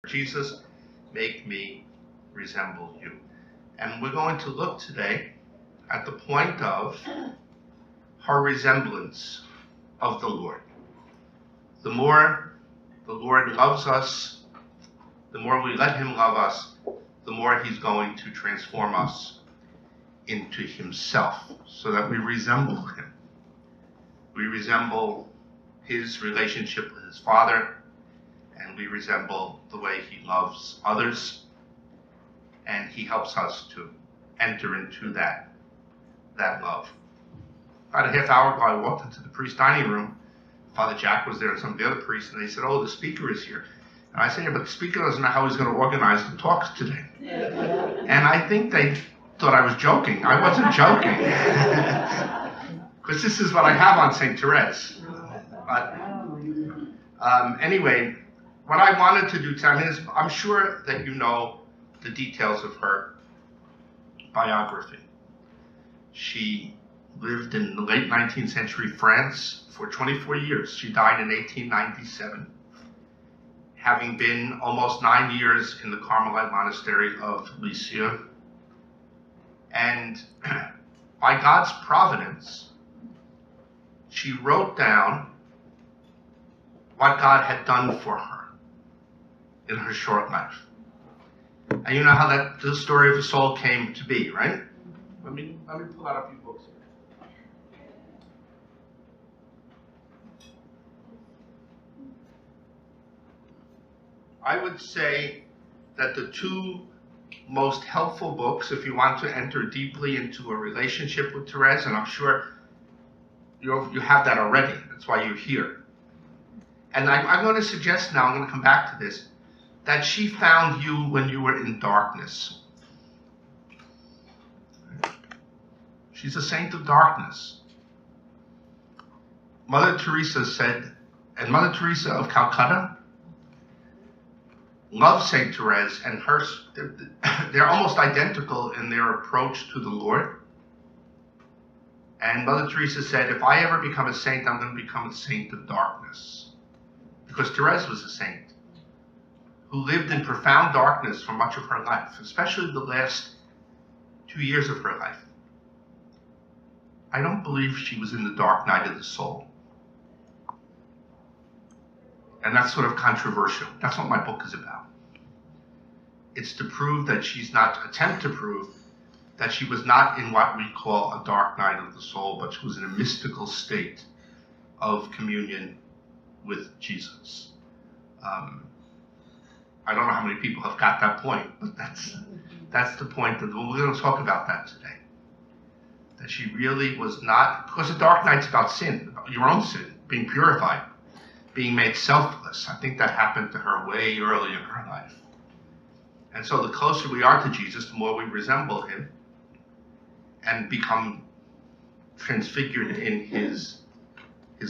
Jesus, make me resemble you. And we're going to look today at the point of her resemblance of the Lord. The more the Lord loves us, the more we let him love us, the more he's going to transform us into himself so that we resemble him. We resemble his relationship with his Father, and we resemble the way he loves others, and he helps us to enter into that love. About a half hour ago, I walked into the priest dining room. Father Jack was there and some of the other priests, and they said, "Oh, the speaker is here." And I said, "Yeah, but the speaker doesn't know how he's going to organize the talks today." And I think they thought I was joking. I wasn't joking. Because this is what I have on St. Thérèse. But anyway, what I wanted to do tonight is, I'm sure that you know the details of her biography. She lived in the late 19th century France for 24 years. She died in 1897, having been almost 9 years in the Carmelite monastery of Lisieux. And by God's providence, she wrote down what God had done for her in her short life. And you know how the story of the soul came to be, right? Let me pull out a few books here. I would say that the two most helpful books, if you want to enter deeply into a relationship with Thérèse, and I'm sure you have that already, that's why you're here. And I'm going to suggest now, I'm going to come back to this, that she found you when you were in darkness. She's a saint of darkness. Mother Teresa said, and Mother Teresa of Calcutta loved St. Thérèse, and they're almost identical in their approach to the Lord. And Mother Teresa said, if I ever become a saint, I'm going to become a saint of darkness. Because Thérèse was a saint who lived in profound darkness for much of her life, especially the last 2 years of her life. I don't believe she was in the dark night of the soul. And that's sort of controversial. That's what my book is about. It's to prove that attempt to prove that she was not in what we call a dark night of the soul, but she was in a mystical state of communion with Jesus. I don't know how many people have got that point, but that's the point. We're going to talk about that today. That she really was not, because the dark night's about sin, about your own sin, being purified, being made selfless. I think that happened to her way early in her life. And so the closer we are to Jesus, the more we resemble him and become transfigured in his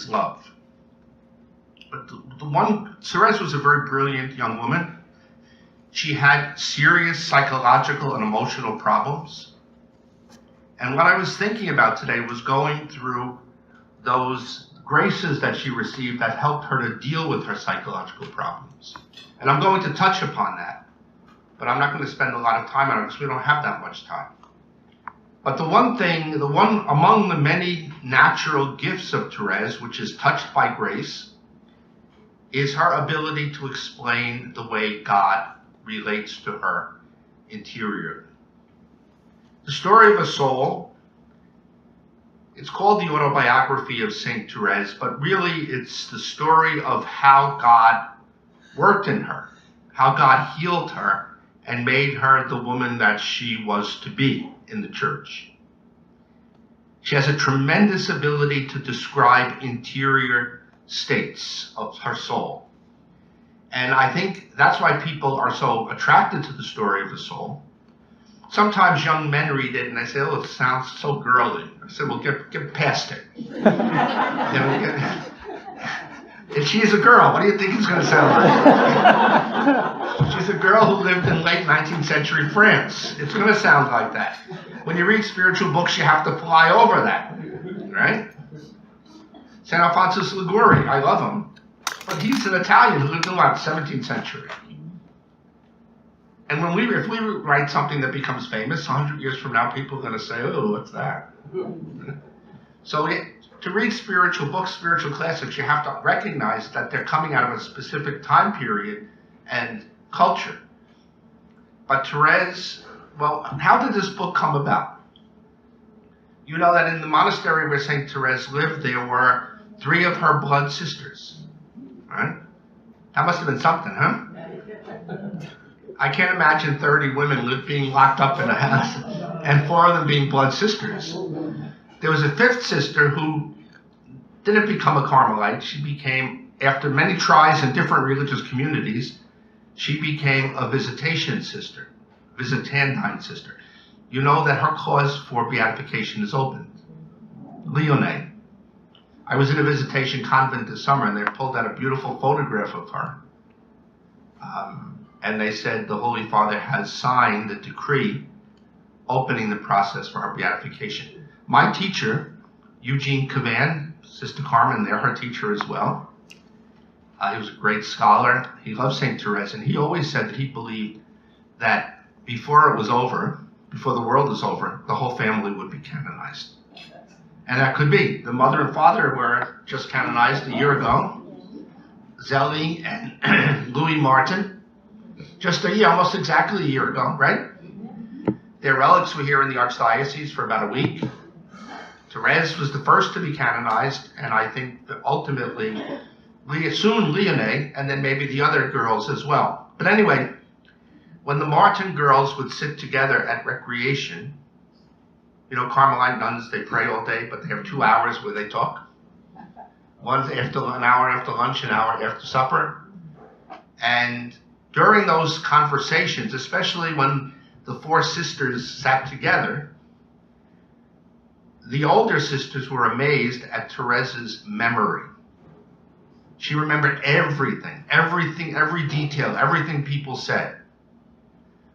love. But Thérèse was a very brilliant young woman. She had serious psychological and emotional problems. And what I was thinking about today was going through those graces that she received that helped her to deal with her psychological problems. And I'm going to touch upon that, but I'm not going to spend a lot of time on it because we don't have that much time. But the one among the many natural gifts of Thérèse, which is touched by grace, is her ability to explain the way God relates to her interiorly. The story of a soul, it's called the Autobiography of St. Thérèse, but really it's the story of how God worked in her, how God healed her and made her the woman that she was to be in the church. She has a tremendous ability to describe interior states of her soul. And I think that's why people are so attracted to the story of the soul. Sometimes young men read it and they say, "Oh, it sounds so girly." I said, "Well, get past it." If she's a girl, what do you think it's going to sound like? She's a girl who lived in late 19th century France. It's going to sound like that. When you read spiritual books, you have to fly over that, right? St. Alphonsus Liguori, I love him, but he's an Italian who lived in the 17th century. And if we write something that becomes famous, 100 years from now, people are going to say, oh, what's that? So to read spiritual books, spiritual classics, you have to recognize that they're coming out of a specific time period and culture. But Thérèse, well, how did this book come about? You know that in the monastery where St. Thérèse lived, there were 3 of her blood sisters. Right? That must have been something, huh? I can't imagine 30 women being locked up in a house and 4 of them being blood sisters. There was a 5th sister who didn't become a Carmelite. She became, after many tries in different religious communities, she became a visitandine sister. You know that her cause for beatification is opened. Lyonnais. I was in a visitation convent this summer, and they pulled out a beautiful photograph of her. And they said the Holy Father has signed the decree opening the process for her beatification. My teacher, Eugene Cavan, Sister Carmen, they're her teacher as well. He was a great scholar. He loved St. Thérèse, and he always said that he believed that before it was over, before the world was over, the whole family would be canonized. And that could be. The mother and father were just canonized a year ago. Zélie and Louis Martin. Just a year, almost exactly a year ago, right? Their relics were here in the Archdiocese for about a week. Thérèse was the first to be canonized, and I think that ultimately, soon Lyonnais, and then maybe the other girls as well. But anyway, when the Martin girls would sit together at recreation, you know, Carmelite nuns, they pray all day, but they have 2 hours where they talk. One's after an hour after lunch, an hour after supper. And during those conversations, especially when the 4 sisters sat together, the older sisters were amazed at Thérèse's memory. She remembered everything, every detail, everything people said.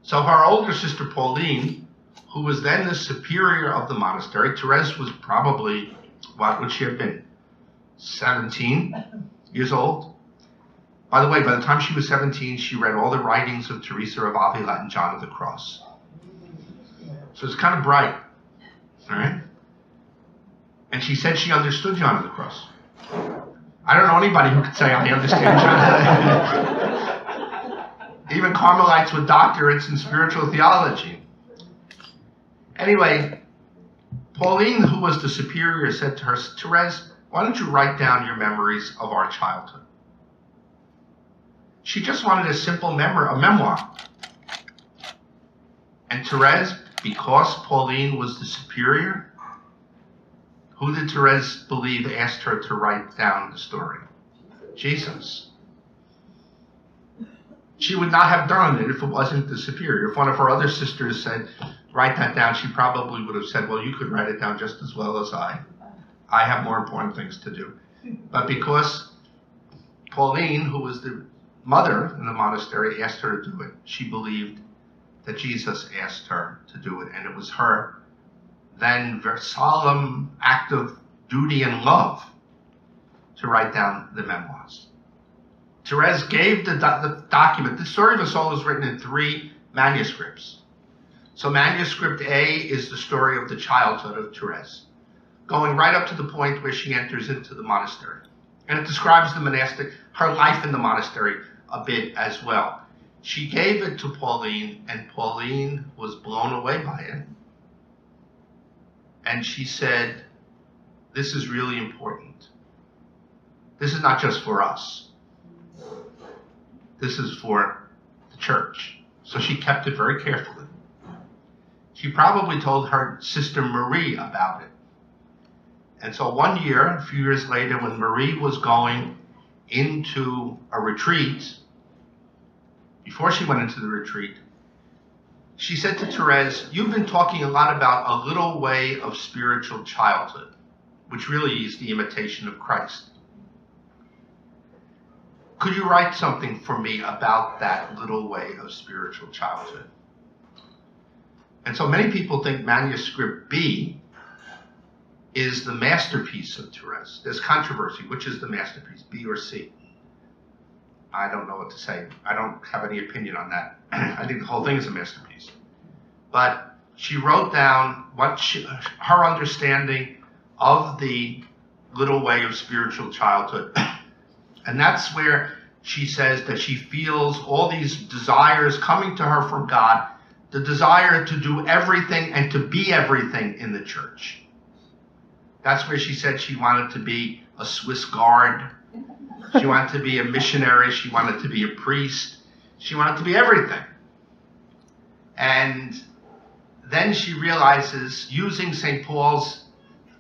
So her older sister Pauline, who was then the superior of the monastery, Thérèse was probably, what would she have been, 17 years old? By the way, by the time she was 17, she read all the writings of Teresa of Avila and John of the Cross. So it's kind of bright, all right? And she said she understood John of the Cross. I don't know anybody who could say I understand John. Even Carmelites with doctorates in spiritual theology. Anyway, Pauline, who was the superior, said to her, Thérèse, why don't you write down your memories of our childhood? She just wanted a simple memoir. And Thérèse, because Pauline was the superior, who did Thérèse believe asked her to write down the story? Jesus. She would not have done it if it wasn't the superior. If one of her other sisters said, write that down, she probably would have said, well, you could write it down just as well as I. I have more important things to do. But because Pauline, who was the mother in the monastery, asked her to do it, she believed that Jesus asked her to do it. And it was her then very solemn act of duty and love to write down the memoirs. Thérèse gave the document. The story of a soul is written in 3 manuscripts. So manuscript A is the story of the childhood of Thérèse, going right up to the point where she enters into the monastery. And it describes her life in the monastery a bit as well. She gave it to Pauline, and Pauline was blown away by it. And she said, this is really important. This is not just for us. This is for the church. So she kept it very carefully. She probably told her sister Marie about it. And so one year, a few years later, when Marie was going into a retreat, before she went into the retreat, she said to Thérèse, you've been talking a lot about a little way of spiritual childhood, which really is the imitation of Christ. Could you write something for me about that little way of spiritual childhood? And so many people think manuscript B is the masterpiece of Thérèse. There's controversy, which is the masterpiece, B or C. I don't know what to say. I don't have any opinion on that. I think the whole thing is a masterpiece. But she wrote down her understanding of the little way of spiritual childhood. And that's where she says that she feels all these desires coming to her from God, the desire to do everything and to be everything in the church. That's where she said she wanted to be a Swiss guard. She wanted to be a missionary. She wanted to be a priest. She wanted to be everything. And then she realizes, using St. Paul's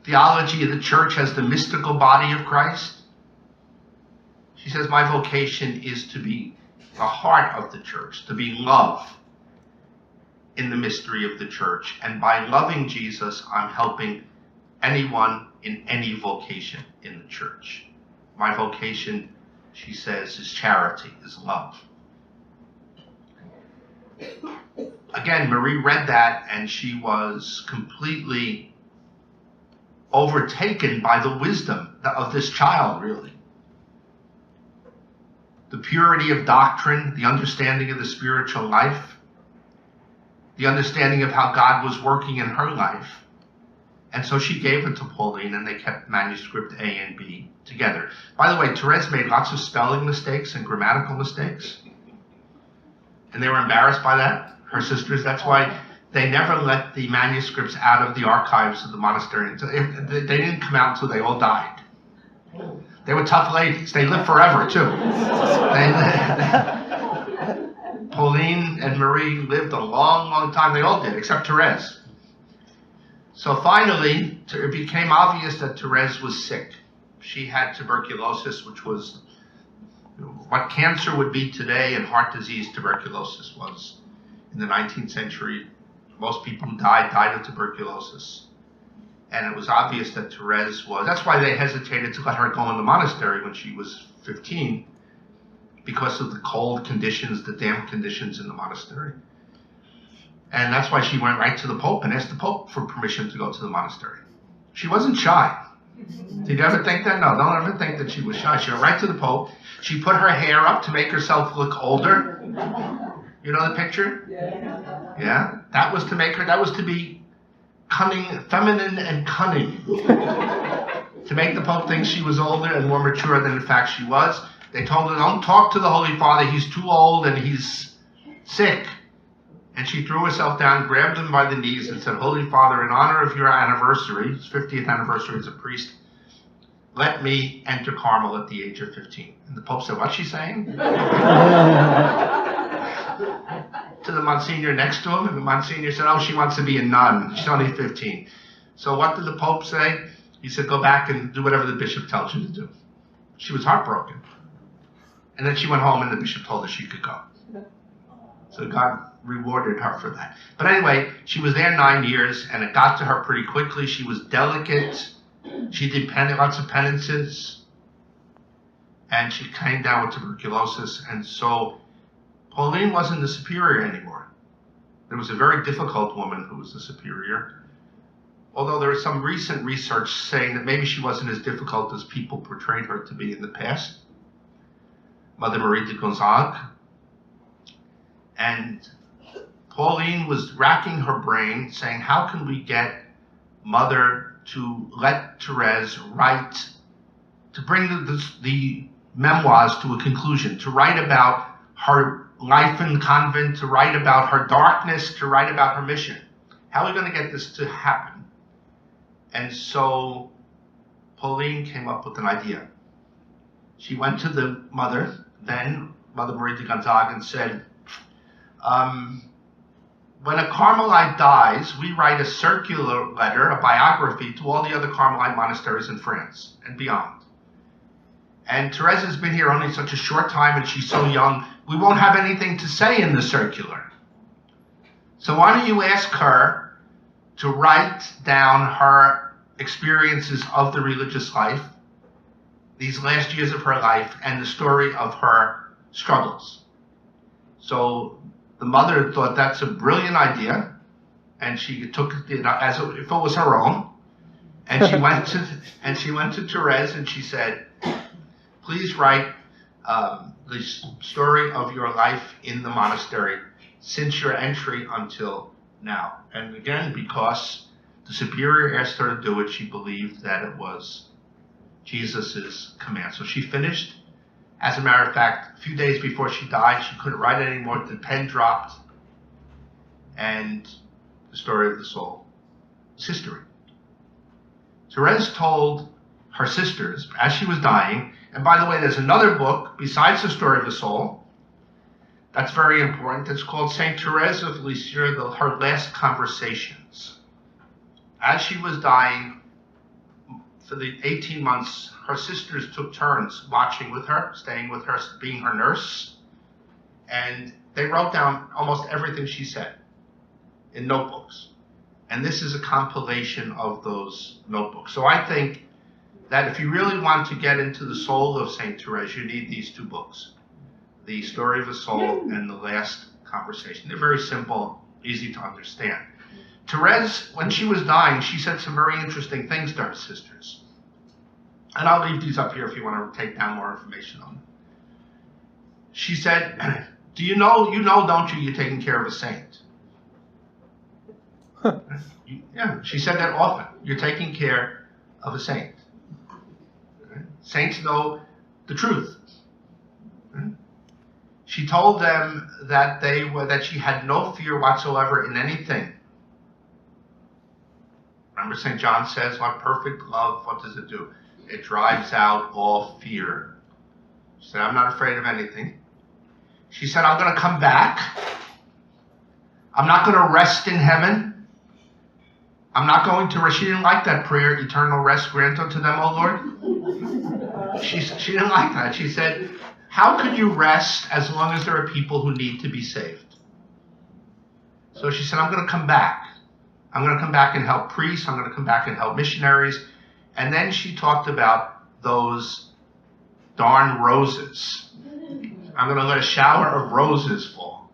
theology of the church as the mystical body of Christ, she says, my vocation is to be the heart of the church, to be love in the mystery of the church. And by loving Jesus, I'm helping anyone in any vocation in the church. My vocation, she says, is charity, is love. Again, Marie read that and she was completely overtaken by the wisdom of this child, really. The purity of doctrine, the understanding of the spiritual life, the understanding of how God was working in her life. And so she gave it to Pauline, and they kept manuscript A and B together. By the way, Thérèse made lots of spelling mistakes and grammatical mistakes. And they were embarrassed by that, her sisters. That's why they never let the manuscripts out of the archives of the monastery. They didn't come out until they all died. They were tough ladies. They lived forever, too. Pauline and Marie lived a long, long time. They all did, except Thérèse. So finally, it became obvious that Thérèse was sick. She had tuberculosis, which was what cancer would be today, and heart disease tuberculosis was in the 19th century. Most people who died of tuberculosis. And it was obvious that Thérèse was, that's why they hesitated to let her go in the monastery when she was 15, because of the cold conditions, the damp conditions in the monastery. And that's why she went right to the Pope and asked the Pope for permission to go to the monastery. She wasn't shy. Did you ever think that? No, don't ever think that she was shy. She went right to the Pope. She put her hair up to make herself look older. You know the picture? Yeah. That was to be cunning, feminine and cunning. To make the Pope think she was older and more mature than in fact she was. They told her, don't talk to the Holy Father. He's too old and he's sick. And she threw herself down, grabbed him by the knees, and said, Holy Father, in honor of your anniversary, his 50th anniversary as a priest, let me enter Carmel at the age of 15. And the Pope said, what's she saying? To the Monsignor next to him, and the Monsignor said, oh, she wants to be a nun. She's only 15. So what did the Pope say? He said, go back and do whatever the bishop tells you to do. She was heartbroken. And then she went home, and the bishop told her she could go. So God rewarded her for that. But anyway, she was there 9 years, and it got to her pretty quickly. She was delicate. She did lots of penances. And she came down with tuberculosis. And so Pauline wasn't the superior anymore. There was a very difficult woman who was the superior. Although there is some recent research saying that maybe she wasn't as difficult as people portrayed her to be in the past. Mother Marie de Gonzague. And Pauline was racking her brain, saying, how can we get Mother to let Thérèse write, to bring the memoirs to a conclusion, to write about her life in convent, to write about her darkness, to write about her mission. How are we going to get this to happen? And so Pauline came up with an idea. She went to the mother, then Mother Marie de Gonzague, and said, when a Carmelite dies, we write a circular letter, a biography, to all the other Carmelite monasteries in France and beyond. And Thérèse has been here only such a short time, and she's so young, we won't have anything to say in the circular. So why don't you ask her to write down her experiences of the religious life, these last years of her life, and the story of her struggles. So the mother thought that's a brilliant idea, and she took it as if it was her own. And she went to Thérèse and she said, "Please write the story of your life in the monastery since your entry until now. And again, because the superior asked her to do it, she believed that it was Jesus's command. So she finished. As a matter of fact, a few days before she died, she couldn't write it anymore. The pen dropped, and the story of the soul is history. Thérèse told her sisters as she was dying, and by the way, there's another book besides the story of the soul that's very important. It's called Saint Thérèse of Lisieux, Her Last Conversations. As she was dying, for the 18 months, her sisters took turns watching with her, staying with her, being her nurse, and they wrote down almost everything she said in notebooks. And this is a compilation of those notebooks. So I think that if you really want to get into the soul of Saint Thérèse, you need these two books, The Story of a Soul and The Last Conversation. They're very simple, easy to understand. Thérèse, when she was dying, she said some very interesting things to her sisters. And I'll leave these up here if you want to take down more information on them. She said, do you know, don't you, you're taking care of a saint? Yeah, she said that often. You're taking care of a saint. Saints know the truth. She told them that she had no fear whatsoever in anything. Remember, St. John says, "What perfect love, what does it do? It drives out all fear." She said, "I'm not afraid of anything." She said, "I'm going to come back. I'm not going to rest in heaven. I'm not going to rest." She didn't like that prayer, "Eternal rest grant unto them, O Lord." She didn't like that. She said, how could you rest as long as there are people who need to be saved? So she said, I'm going to come back. I'm going to come back and help priests. I'm going to come back and help missionaries. And then she talked about those darn roses. I'm going to let a shower of roses fall.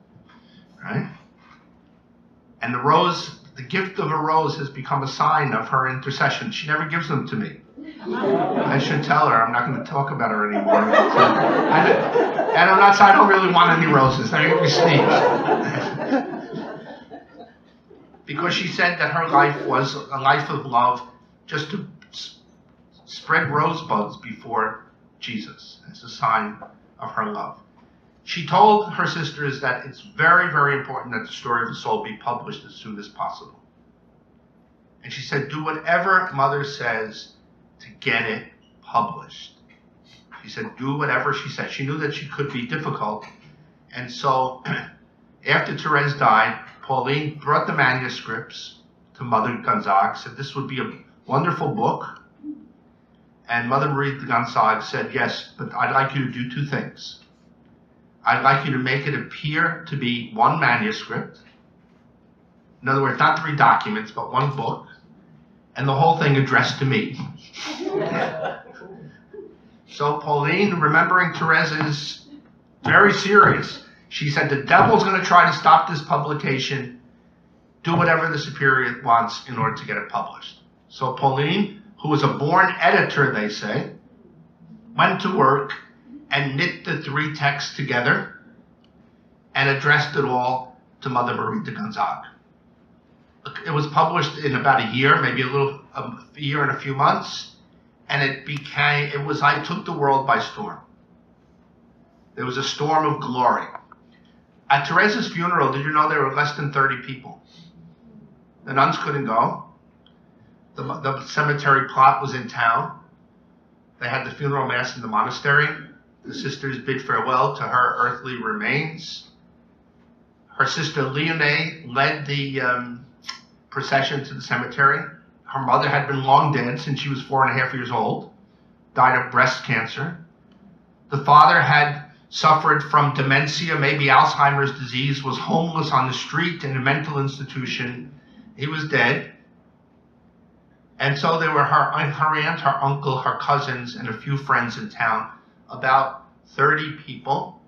Right? And the gift of a rose has become a sign of her intercession. She never gives them to me. I should tell her I'm not going to talk about her anymore. And I'm not saying I don't really want any roses. They're going to be sneeze. Because she said that her life was a life of love, just to spread rosebuds before Jesus as a sign of her love. She told her sisters that it's very, very important that the story of the soul be published as soon as possible. And she said, do whatever Mother says to get it published. She said, do whatever she said. She knew that she could be difficult. And so after Thérèse died, Pauline brought the manuscripts to Mother Gonzague, said this would be a wonderful book. And Mother Marie de Gonzague said, yes, but I'd like you to do two things. I'd like you to make it appear to be one manuscript. In other words, not 3 documents, but one book. And the whole thing addressed to me. So Pauline, remembering Thérèse, is very serious. She said, the devil's going to try to stop this publication. Do whatever the superior wants in order to get it published. So Pauline, who was a born editor, they say, went to work and knit the 3 texts together and addressed it all to Mother Marie de Gonzague. It was published in about a year, maybe a year and a few months, and I took the world by storm. There was a storm of glory. At Thérèse's funeral, did you know there were less than 30 people? The nuns couldn't go. The cemetery plot was in town. They had the funeral mass in the monastery. The sisters bid farewell to her earthly remains. Her sister Leonie led the procession to the cemetery. Her mother had been long dead since she was 4.5 years old, died of breast cancer. The father had suffered from dementia, maybe Alzheimer's disease, was homeless on the street in a mental institution. He was dead. And so there were her aunt, her uncle, her cousins, and a few friends in town, about 30 people.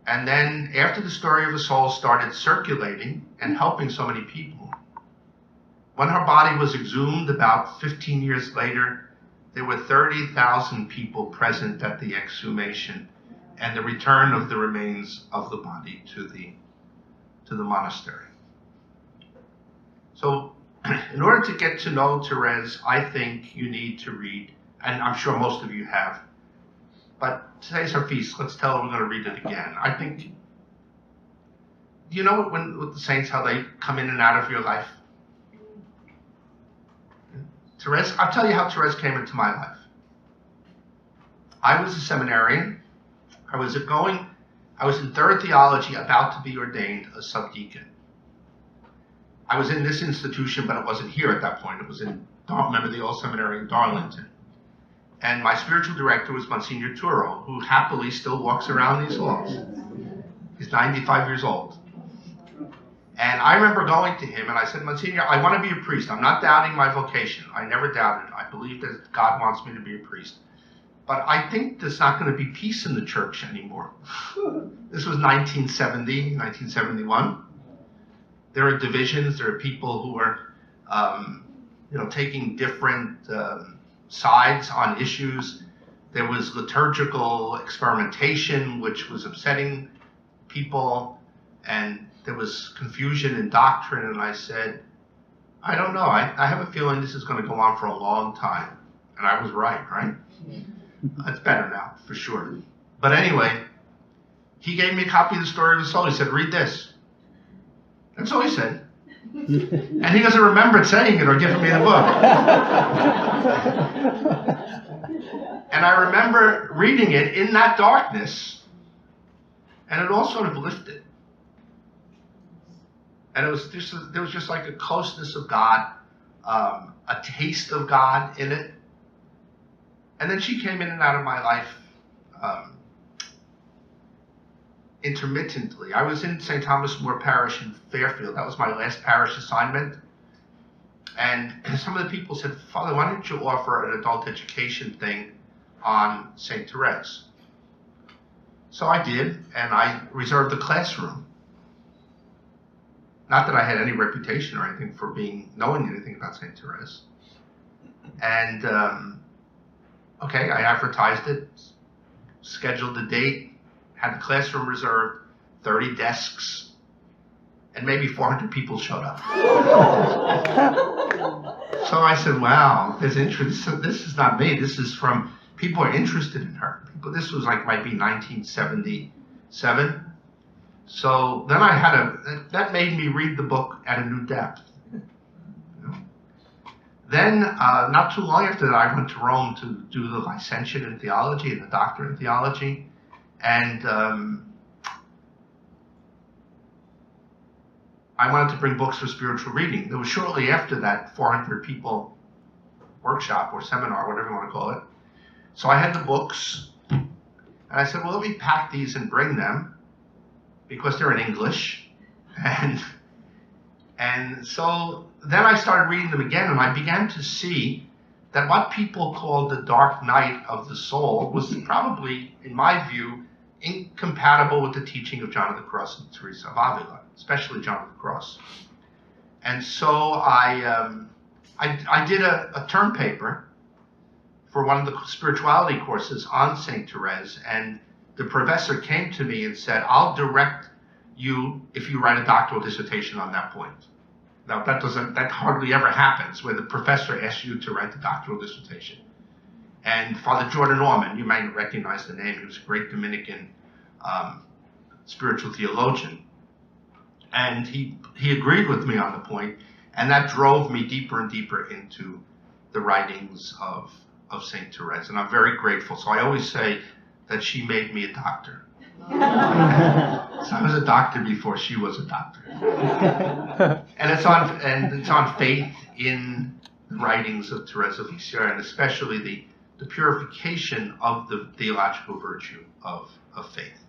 And then after the story of the soul started circulating and helping so many people, when her body was exhumed about 15 years later, there were 30,000 people present at the exhumation and the return of the remains of the body to the monastery. So in order to get to know Thérèse, I think you need to read, and I'm sure most of you have, but today's her feast. Let's tell her we're going to read it again. I think, you know with the saints, how they come in and out of your life? Thérèse, I'll tell you how Thérèse came into my life. I was a seminarian. I was in third theology, about to be ordained a subdeacon. I was in this institution, but it wasn't here at that point. It was in, remember the old seminary in Darlington. And my spiritual director was Monsignor Turo, who happily still walks around these halls. He's 95 years old. And I remember going to him and I said, Monsignor, I want to be a priest. I'm not doubting my vocation. I never doubted it. I believe that God wants me to be a priest. But I think there's not going to be peace in the church anymore. This was 1970, 1971. There are divisions. There are people who are, taking different sides on issues. There was liturgical experimentation, which was upsetting people, and there was confusion in doctrine. And I said, I don't know. I have a feeling this is going to go on for a long time. And I was right? It's better now, for sure. But anyway, he gave me a copy of the Story of the Soul. He said, read this. That's all he said. And he doesn't remember saying it or giving me the book. And I remember reading it in that darkness, and it all sort of lifted. And there was just like a closeness of God, a taste of God in it. And then she came in and out of my life intermittently. I was in St. Thomas More Parish in Fairfield. That was my last parish assignment. And some of the people said, Father, why don't you offer an adult education thing on St. Thérèse? So I did, and I reserved the classroom. Not that I had any reputation or anything for knowing anything about St. Thérèse. And okay, I advertised it, scheduled the date, had the classroom reserved, 30 desks, and maybe 400 people showed up. So I said, wow, there's interest. This is not me. This is from people who are interested in her. This was might be 1977. So then that made me read the book at a new depth. Then, not too long after that, I went to Rome to do the licentiate in theology and the doctorate in theology. And I wanted to bring books for spiritual reading. It was shortly after that 400 people workshop or seminar, whatever you want to call it. So I had the books, and I said, well, let me pack these and bring them, because they're in English. And so then I started reading them again, and I began to see that what people called the dark night of the soul was probably, in my view, incompatible with the teaching of John of the Cross and Teresa of Avila, especially John of the Cross. And so I did a term paper for one of the spirituality courses on St. Thérèse, and the professor came to me and said, I'll direct you if you write a doctoral dissertation on that point. Now, that hardly ever happens, where the professor asks you to write the doctoral dissertation. And Father Jordan Norman, you might recognize the name, he was a great Dominican spiritual theologian. And he agreed with me on the point, and that drove me deeper and deeper into the writings of St. Thérèse. And I'm very grateful. So I always say that she made me a doctor. So I was a doctor before she was a doctor. And it's on faith in the writings of Thérèse of Lisieux, and especially the purification of the theological virtue of faith.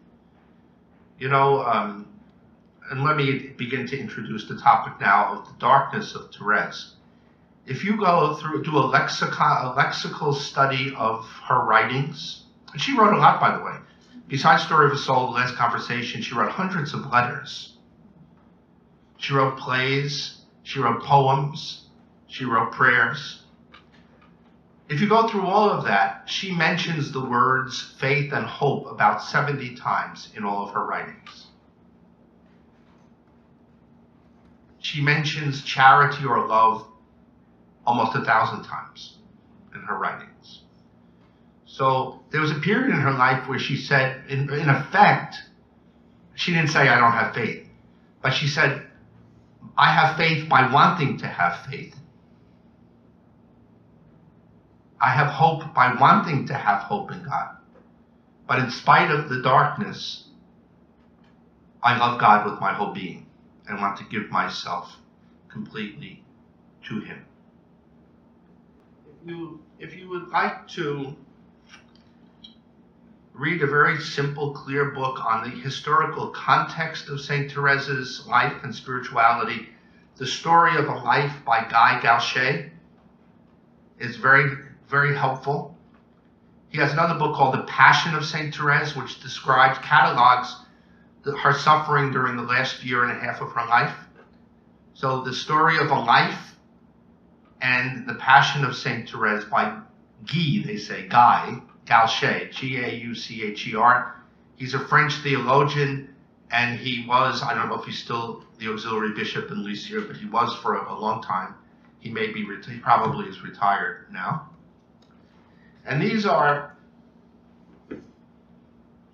And let me begin to introduce the topic now of the darkness of Thérèse. If you go do a lexical study of her writings, and she wrote a lot, by the way. Besides Story of a Soul, The Last Conversation, she wrote hundreds of letters. She wrote plays, she wrote poems, she wrote prayers. If you go through all of that, she mentions the words faith and hope about 70 times in all of her writings. She mentions charity or love almost 1,000 times in her writings. So there was a period in her life where she said, in effect, she didn't say, I don't have faith, but she said, I have faith by wanting to have faith. I have hope by wanting to have hope in God. But in spite of the darkness, I love God with my whole being and want to give myself completely to Him. If you would like to read a very simple, clear book on the historical context of St. Therese's life and spirituality, The Story of a Life by Guy Gaucher is very, very helpful. He has another book called The Passion of St. Therese, which catalogs her suffering during the last year and a half of her life. So The Story of a Life and The Passion of St. Therese by Guy, they say, Guy Gaucher, G-A-U-C-H-E-R. He's a French theologian, and he was, I don't know if he's still the auxiliary bishop in Lisieux, but he was for a long time. He probably is retired now. And these are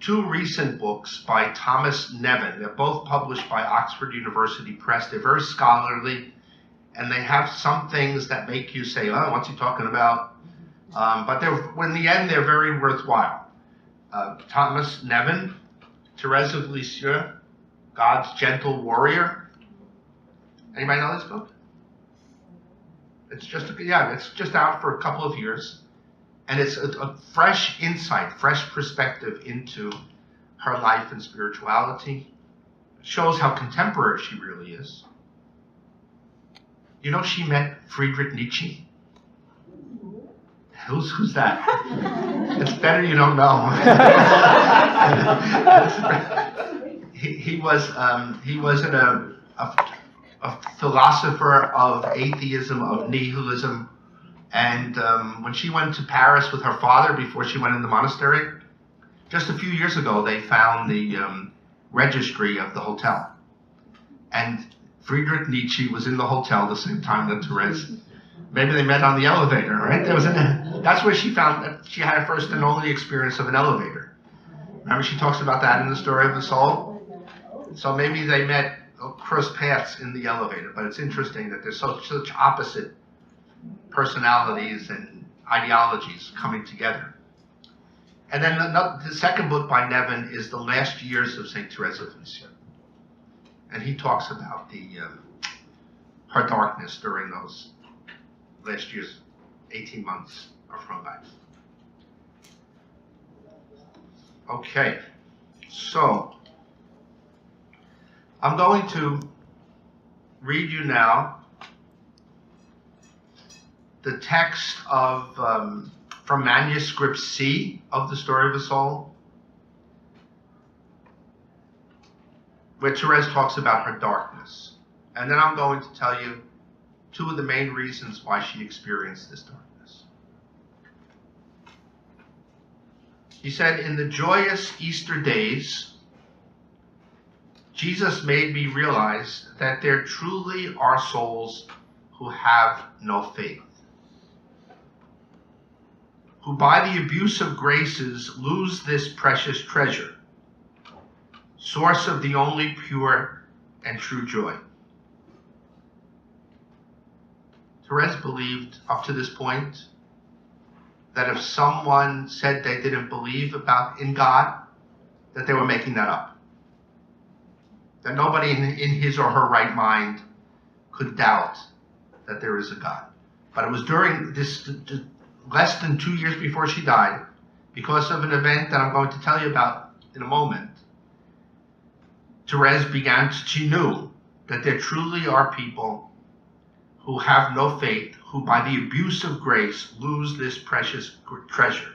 two recent books by Thomas Nevin. They're both published by Oxford University Press. They're very scholarly, and they have some things that make you say, oh, what's he talking about? But in the end, they're very worthwhile. Thomas Nevin, Thérèse of Lisieux, God's Gentle Warrior. Anybody know this book? It's just out for a couple of years. And it's a fresh insight, fresh perspective into her life and spirituality. It shows how contemporary she really is. You know, she met Friedrich Nietzsche. Who's that? It's better you don't know. he was a philosopher of atheism, of nihilism. And when she went to Paris with her father before she went in the monastery, just a few years ago, they found the registry of the hotel. And Friedrich Nietzsche was in the hotel the same time that Thérèse. Maybe they met on the elevator, right? That's where she found that she had her first and only experience of an elevator. Remember, she talks about that in The Story of the Soul? So maybe they met, crossed paths in the elevator. But it's interesting that there's such opposite personalities and ideologies coming together. And then the second book by Nevin is The Last Years of St. Thérèse of Lisieux. And he talks about her darkness during those last year's 18 months of her life. Okay, so I'm going to read you now the text of from manuscript C of The Story of a Soul, where Thérèse talks about her darkness. And then I'm going to tell you two of the main reasons why she experienced this darkness. He said, in the joyous Easter days, Jesus made me realize that there truly are souls who have no faith, who by the abuse of graces lose this precious treasure, source of the only pure and true joy. Thérèse believed up to this point that if someone said they didn't believe in God, that they were making that up. That nobody in his or her right mind could doubt that there is a God. But it was during this, less than 2 years before she died, because of an event that I'm going to tell you about in a moment, Thérèse she knew that there truly are people who have no faith, who by the abuse of grace lose this precious treasure.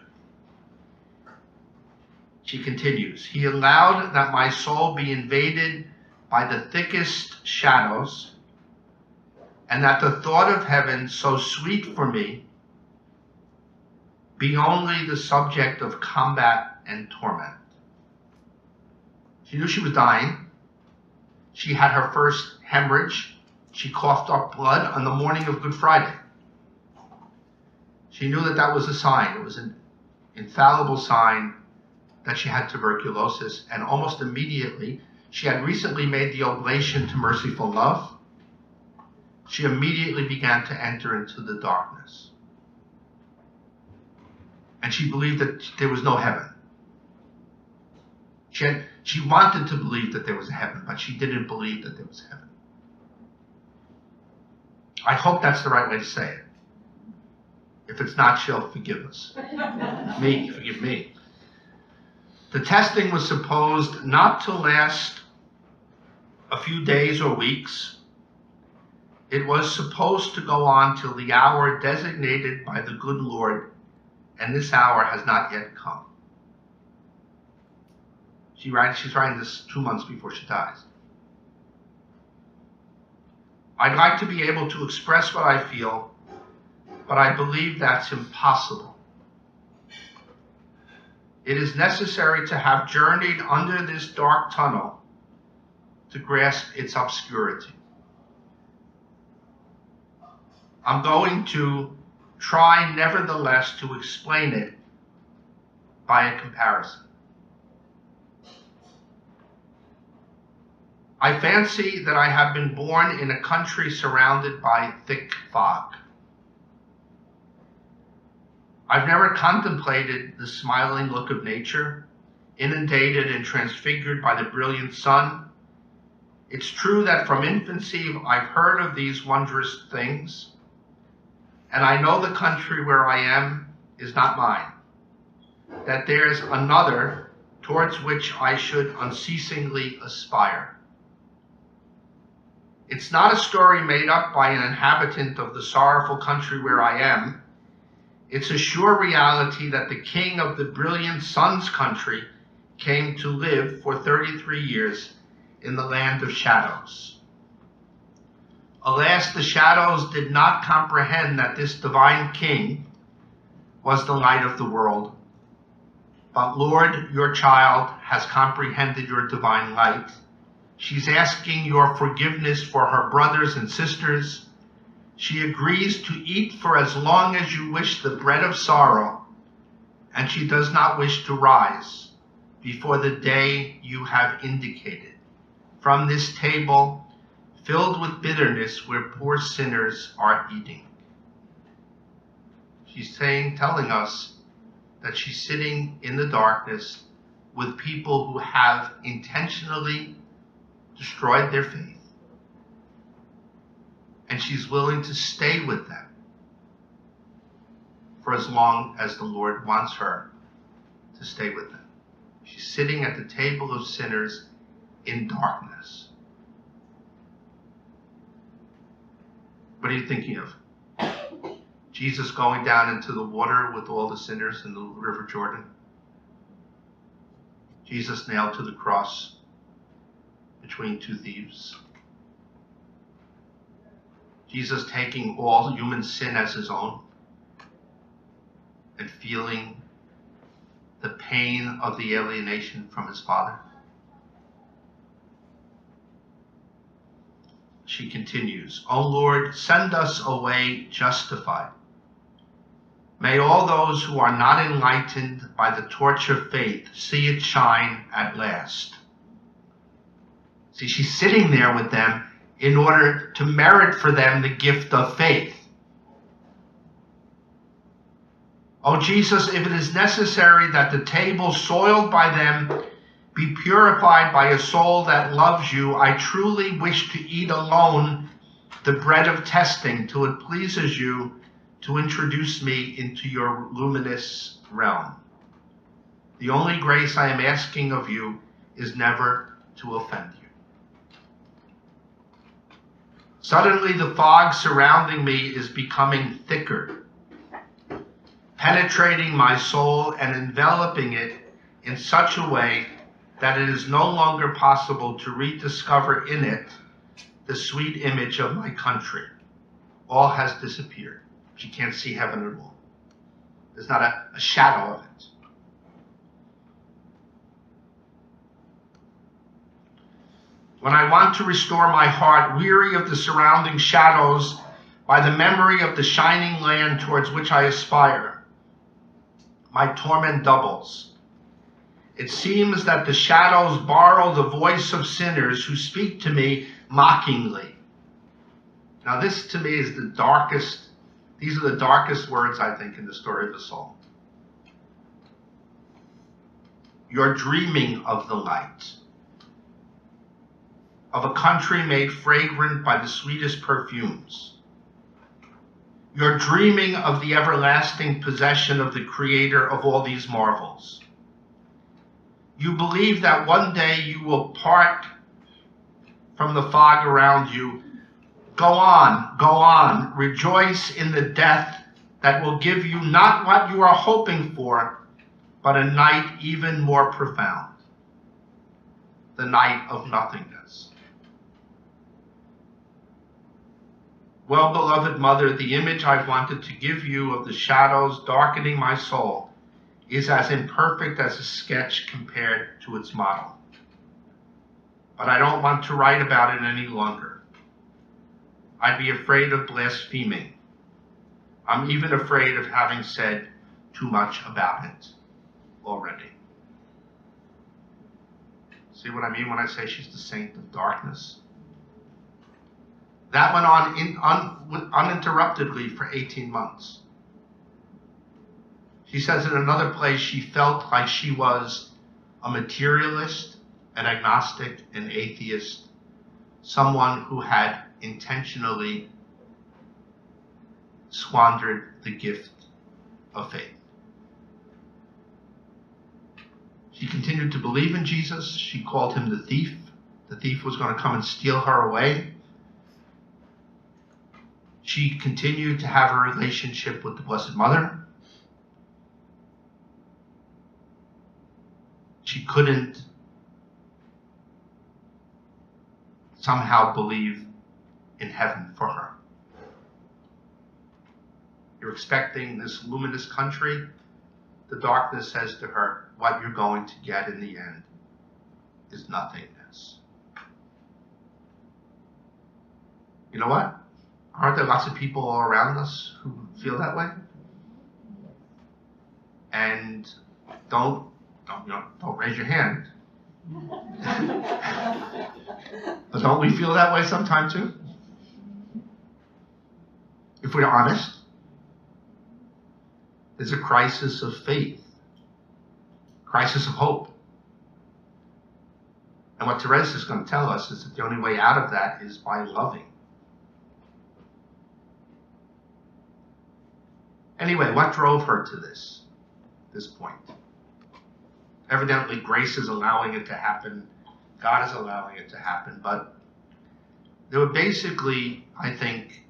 She continues, he allowed that my soul be invaded by the thickest shadows, and that the thought of heaven, so sweet for me, be only the subject of combat and torment. She knew she was dying. She had her first hemorrhage. She coughed up blood on the morning of Good Friday. She knew that that was a sign. It was an infallible sign that she had tuberculosis, and almost immediately, she had recently made the oblation to merciful love. She immediately began to enter into the darkness. And she believed that there was no heaven. She wanted to believe that there was a heaven, but she didn't believe that there was heaven. I hope that's the right way to say it. If it's not, she'll forgive us. Forgive me. The testing was supposed not to last a few days or weeks. It was supposed to go on till the hour designated by the good Lord, and this hour has not yet come. She's writing this 2 months before she dies. I'd like to be able to express what I feel, but I believe that's impossible. It is necessary to have journeyed under this dark tunnel to grasp its obscurity. I'm going to try, nevertheless, to explain it by a comparison. I fancy that I have been born in a country surrounded by thick fog. I've never contemplated the smiling look of nature, inundated and transfigured by the brilliant sun. It's true that from infancy I've heard of these wondrous things, and I know the country where I am is not mine, that there's another towards which I should unceasingly aspire. It's not a story made up by an inhabitant of the sorrowful country where I am. It's a sure reality that the king of the brilliant sun's country came to live for 33 years in the land of shadows. Alas, the shadows did not comprehend that this divine king was the light of the world. But Lord, your child has comprehended your divine light. She's asking your forgiveness for her brothers and sisters. She agrees to eat for as long as you wish the bread of sorrow, and she does not wish to rise before the day you have indicated from this table filled with bitterness where poor sinners are eating. She's telling us that she's sitting in the darkness with people who have intentionally destroyed their faith. And she's willing to stay with them for as long as the Lord wants her to stay with them. She's sitting at the table of sinners in darkness. What are you thinking of? Jesus going down into the water with all the sinners in the River Jordan? Jesus nailed to the cross between two thieves? Jesus taking all human sin as his own and feeling the pain of the alienation from his Father? She continues, O Lord, send us away justified. May all those who are not enlightened by the torch of faith see it shine at last. See, she's sitting there with them in order to merit for them the gift of faith. Oh Jesus, if it is necessary that the table soiled by them be purified by a soul that loves you, I truly wish to eat alone the bread of testing till it pleases you to introduce me into your luminous realm. The only grace I am asking of you is never to offend you. Suddenly the fog surrounding me is becoming thicker, penetrating my soul and enveloping it in such a way that it is no longer possible to rediscover in it the sweet image of my country. All has disappeared. She can't see heaven at all. There's not a shadow of it. When I want to restore my heart, weary of the surrounding shadows, by the memory of the shining land towards which I aspire, my torment doubles. It seems that the shadows borrow the voice of sinners who speak to me mockingly. Now this to me is the darkest, these are the darkest words, I think, in the story of the soul. You're dreaming of the light, of a country made fragrant by the sweetest perfumes. You're dreaming of the everlasting possession of the Creator of all these marvels. You believe that one day you will part from the fog around you. Go on, rejoice in the death that will give you not what you are hoping for, but a night even more profound, the night of nothingness. Well, beloved mother, the image I've wanted to give you of the shadows darkening my soul is as imperfect as a sketch compared to its model. But I don't want to write about it any longer. I'd be afraid of blaspheming. I'm even afraid of having said too much about it already. See what I mean when I say she's the saint of darkness? That went on uninterruptedly for 18 months. She says in another place she felt like she was a materialist, an agnostic, an atheist, someone who had intentionally squandered the gift of faith. She continued to believe in Jesus. She called him the thief. The thief was going to come and steal her away. She continued to have a relationship with the Blessed Mother. She couldn't somehow believe in heaven for her. You're expecting this luminous country. The darkness says to her, what you're going to get in the end is nothingness. You know what? Aren't there lots of people all around us who feel that way? And don't raise your hand. But don't we feel that way sometime too? If we're honest, there's a crisis of faith, crisis of hope. And what Thérèse is going to tell us is that the only way out of that is by loving. Anyway, what drove her to this point? Evidently, grace is allowing it to happen. God is allowing it to happen. But there were basically, I think,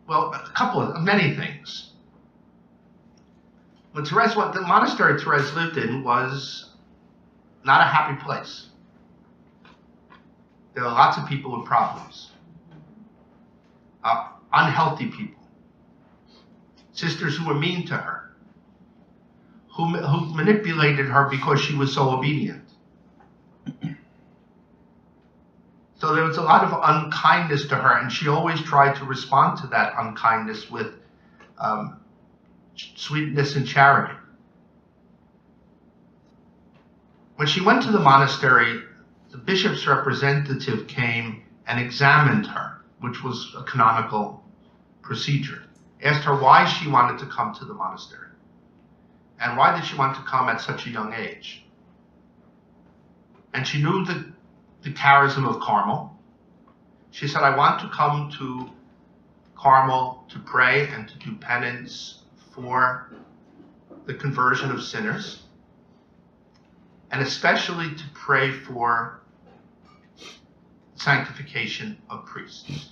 well, a couple of many things. When Thérèse, what the monastery Thérèse lived in was not a happy place. There were lots of people with problems, unhealthy people. Sisters who were mean to her, who manipulated her because she was so obedient. So there was a lot of unkindness to her, and she always tried to respond to that unkindness with sweetness and charity. When she went to the monastery, the bishop's representative came and examined her, which was a canonical procedure. Asked her why she wanted to come to the monastery. And why did she want to come at such a young age? And she knew the charism of Carmel. She said, I want to come to Carmel to pray and to do penance for the conversion of sinners, and especially to pray for sanctification of priests.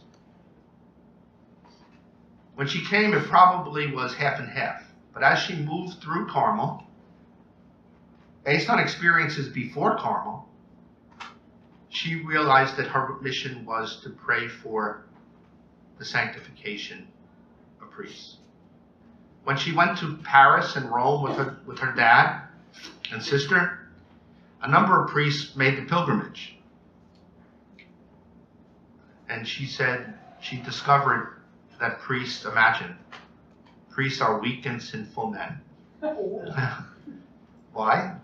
When she came, it probably was half and half. But as she moved through Carmel, based on experiences before Carmel, she realized that her mission was to pray for the sanctification of priests. when she went to Paris and Rome with her dad and sister, a number of priests made the pilgrimage. And she said she discovered that priests are weak and sinful men. Why?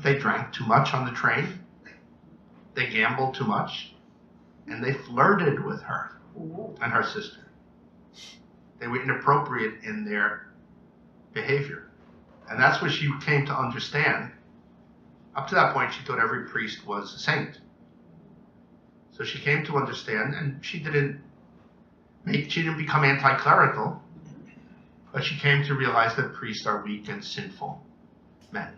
They drank too much on the train, they gambled too much, and they flirted with her and her sister. They were inappropriate in their behavior. And that's what she came to understand. Up to that point, she thought every priest was a saint. So she came to understand, and she didn't become anti-clerical, but she came to realize that priests are weak and sinful men.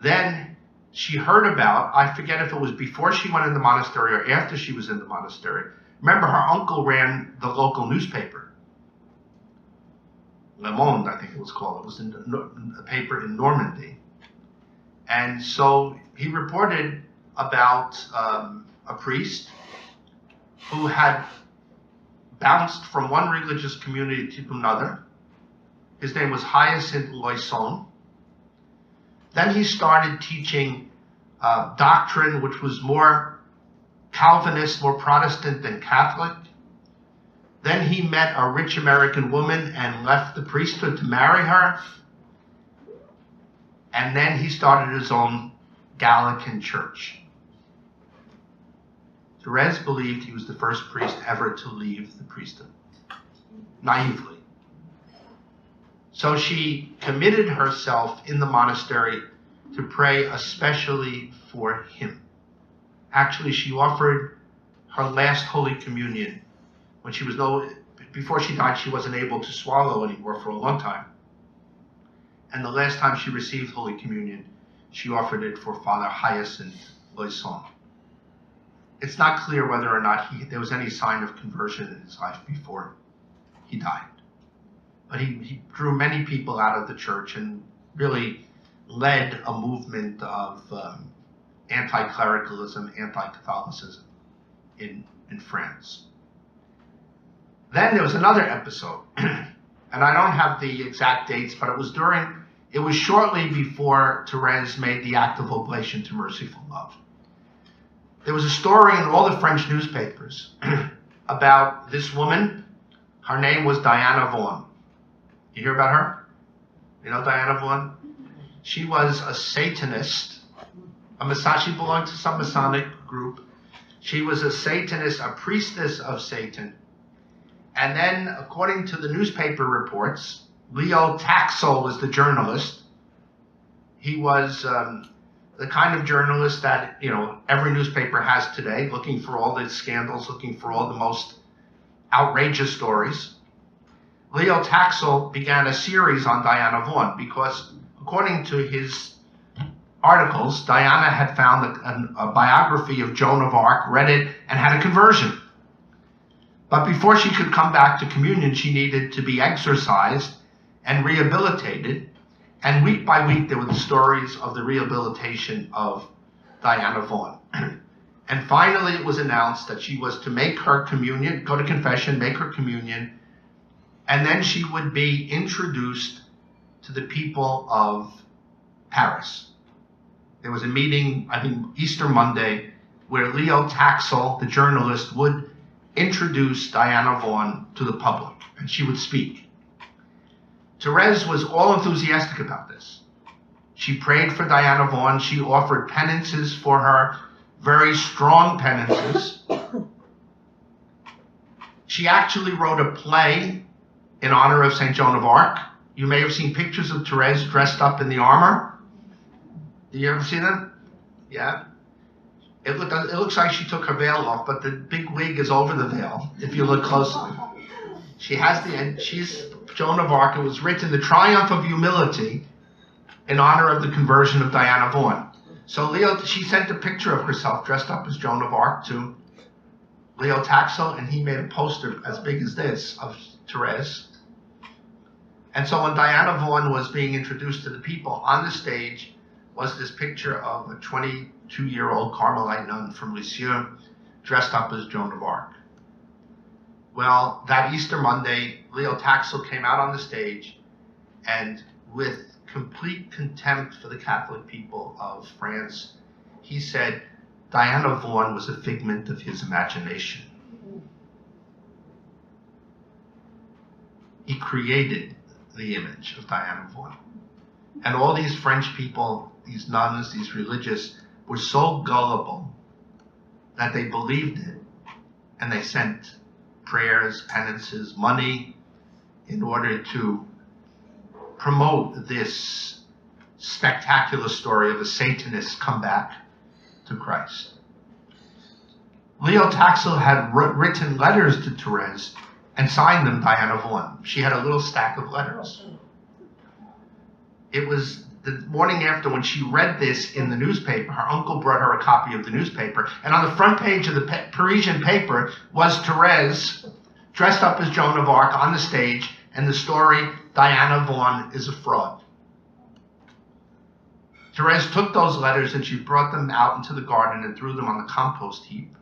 Then she heard about, I forget if it was before she went in the monastery or after she was in the monastery. Remember, her uncle ran the local newspaper. Le Monde, I think it was called. It was a paper in Normandy. And so he reported about a priest who had bounced from one religious community to another. His name was Hyacinthe Loisson. Then he started teaching doctrine which was more Calvinist, more Protestant than Catholic. Then he met a rich American woman and left the priesthood to marry her. And then he started his own Gallican church. Thérèse believed he was the first priest ever to leave the priesthood, naively. So she committed herself in the monastery to pray especially for him. Actually, she offered her last Holy Communion when she was before she died, she wasn't able to swallow anymore for a long time. And the last time she received Holy Communion, she offered it for Father Hyacinthe Loisson. It's not clear whether or not there was any sign of conversion in his life before he died. But he drew many people out of the church and really led a movement of anti-clericalism, anti-Catholicism in France. Then there was another episode, and I don't have the exact dates, but it was shortly before Thérèse made the act of oblation to merciful love. There was a story in all the French newspapers about this woman. Her name was Diana Vaughan. You hear about her? You know Diana Vaughan? She was a Satanist. She belonged to some Masonic group. She was a Satanist, a priestess of Satan. And then, according to the newspaper reports, Leo Taxel was the journalist. He was the kind of journalist that, every newspaper has today, looking for all the scandals, looking for all the most outrageous stories. Leo Taxel began a series on Diana Vaughan because, according to his articles, Diana had found a biography of Joan of Arc, read it, and had a conversion. But before she could come back to communion, she needed to be exorcised and rehabilitated. And week by week, there were the stories of the rehabilitation of Diana Vaughan. And finally, it was announced that she was to make her communion, go to confession, make her communion, and then she would be introduced to the people of Paris. There was a meeting, I think Easter Monday, where Leo Taxel, the journalist, would introduce Diana Vaughan to the public, and she would speak. Thérèse was all enthusiastic about this. She prayed for Diana Vaughan. She offered penances for her, very strong penances. She actually wrote a play in honor of St. Joan of Arc. You may have seen pictures of Thérèse dressed up in the armor. Did you ever see them? Yeah. It looks like she took her veil off, but the big wig is over the veil, if you look closely. She's Joan of Arc. It was written, The Triumph of Humility, in honor of the conversion of Diana Vaughan. So she sent a picture of herself dressed up as Joan of Arc to Leo Taxel, and he made a poster as big as this of Thérèse. And so when Diana Vaughan was being introduced to the people, on the stage was this picture of a 22-year-old Carmelite nun from Lisieux dressed up as Joan of Arc. Well, that Easter Monday, Leo Taxil came out on the stage, and with complete contempt for the Catholic people of France, he said Diana Vaughan was a figment of his imagination. He created the image of Diana Vaughan. And all these French people, these nuns, these religious, were so gullible that they believed it, and they sent prayers, penances, money in order to promote this spectacular story of a Satanist come back to Christ. Leo Taxil had written letters to Thérèse and signed them Diana Vaughan. She had a little stack of letters. It was the morning after, when she read this in the newspaper, her uncle brought her a copy of the newspaper, and on the front page of the Parisian paper was Thérèse dressed up as Joan of Arc on the stage, and the story, Diana Vaughan is a fraud. Thérèse took those letters and she brought them out into the garden and threw them on the compost heap.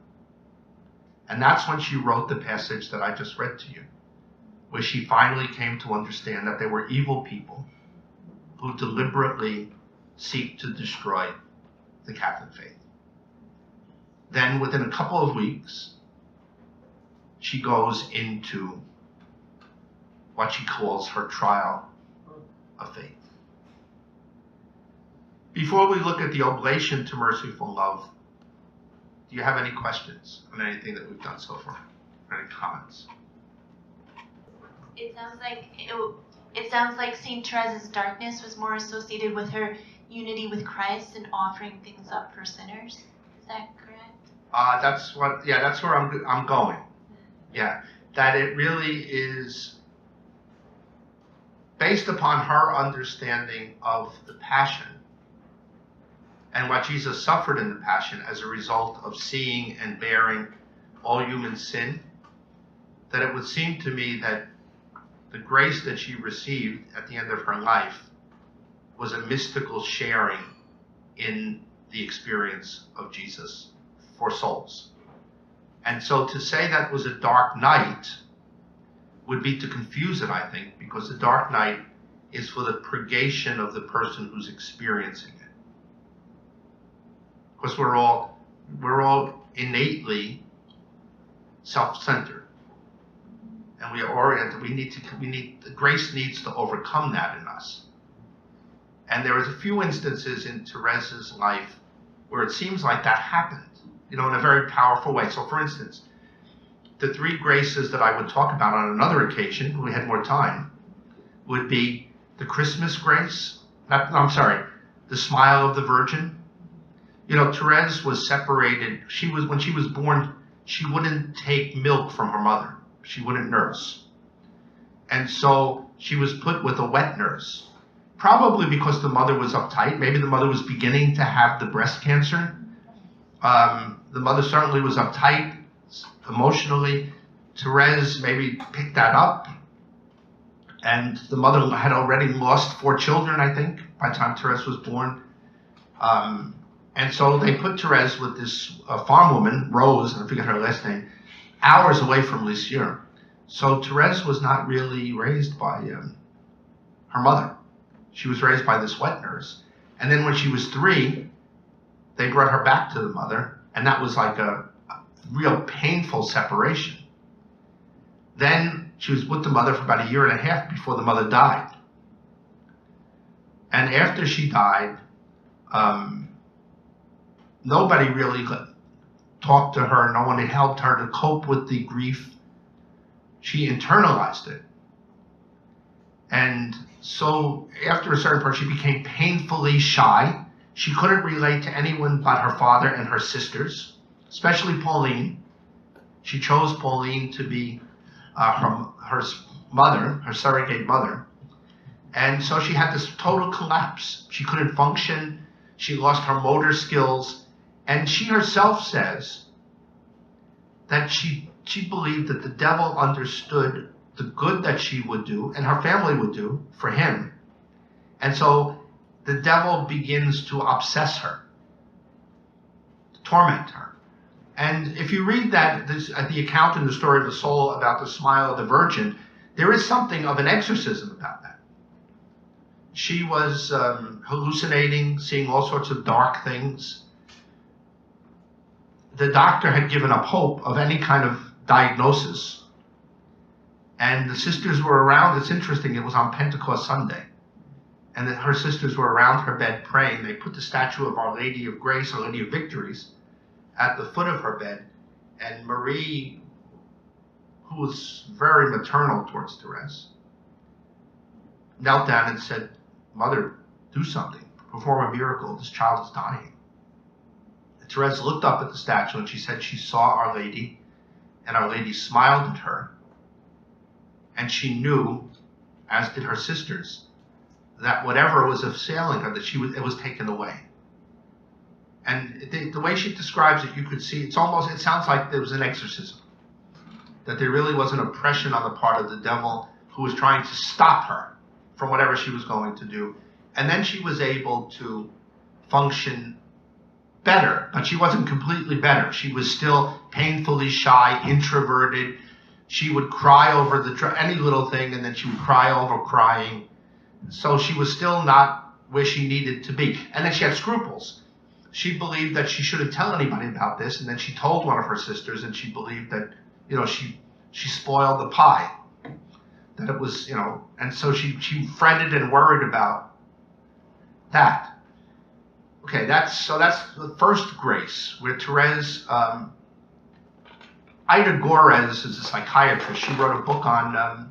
And that's when she wrote the passage that I just read to you, where she finally came to understand that they were evil people who deliberately seek to destroy the Catholic faith. Then within a couple of weeks, she goes into what she calls her trial of faith. Before we look at the oblation to merciful love, do you have any questions on anything that we've done so far? Any comments? It sounds like Saint Therese's darkness was more associated with her unity with Christ and offering things up for sinners. Is that correct? That's where I'm going. Yeah, that it really is based upon her understanding of the Passion and what Jesus suffered in the Passion as a result of seeing and bearing all human sin, that it would seem to me that the grace that she received at the end of her life was a mystical sharing in the experience of Jesus for souls. And so to say that was a dark night would be to confuse it, I think, because the dark night is for the purgation of the person who's experiencing it. Because we're all innately self-centered. And we are oriented. The grace needs to overcome that in us. And there was a few instances in Therese's life where it seems like that happened, in a very powerful way. So for instance, the three graces that I would talk about on another occasion, when we had more time, would be the Christmas grace, the smile of the Virgin. Thérèse was separated. When she was born, she wouldn't take milk from her mother. She wouldn't nurse. And so she was put with a wet nurse, probably because the mother was uptight. Maybe the mother was beginning to have the breast cancer. The mother certainly was uptight emotionally. Thérèse maybe picked that up. And the mother had already lost 4 children, I think, by the time Thérèse was born. And so they put Thérèse with this farm woman, Rose, I forget her last name, hours away from Lisieux. So Thérèse was not really raised by her mother. She was raised by this wet nurse. And then when she was 3, they brought her back to the mother, and that was like a real painful separation. Then she was with the mother for about 1.5 years before the mother died. And after she died, nobody really talked to her. No one had helped her to cope with the grief. She internalized it. And so after a certain point, she became painfully shy. She couldn't relate to anyone but her father and her sisters, especially Pauline. She chose Pauline to be her mother, her surrogate mother. And so she had this total collapse. She couldn't function. She lost her motor skills. And she herself says that she believed that the devil understood the good that she would do and her family would do for him. And so the devil begins to obsess her, to torment her. And if you read that, the account in the story of the soul about the smile of the Virgin, there is something of an exorcism about that. She was hallucinating, seeing all sorts of dark things. The doctor had given up hope of any kind of diagnosis. And the sisters were around. It's interesting, it was on Pentecost Sunday. And her sisters were around her bed praying. They put the statue of Our Lady of Grace, Our Lady of Victories, at the foot of her bed. And Marie, who was very maternal towards Thérèse, knelt down and said, "Mother, do something. Perform a miracle. This child is dying." And Thérèse looked up at the statue and she said she saw Our Lady, and Our Lady smiled at her. And she knew, as did her sisters, that whatever was assailing her, that it was taken away. And the way she describes it, you could see, it sounds like there was an exorcism. That there really was an oppression on the part of the devil who was trying to stop her from whatever she was going to do. And then she was able to function better, but she wasn't completely better. She was still painfully shy, introverted. She would cry over any little thing, and then she would cry over crying. So she was still not where she needed to be. And then she had scruples. She believed that she shouldn't tell anybody about this, and then she told one of her sisters, and she believed that, she spoiled the pie. That it was, and so she fretted and worried about that. Okay, that's the first grace, where Thérèse, Ida Gores is a psychiatrist. She wrote a book on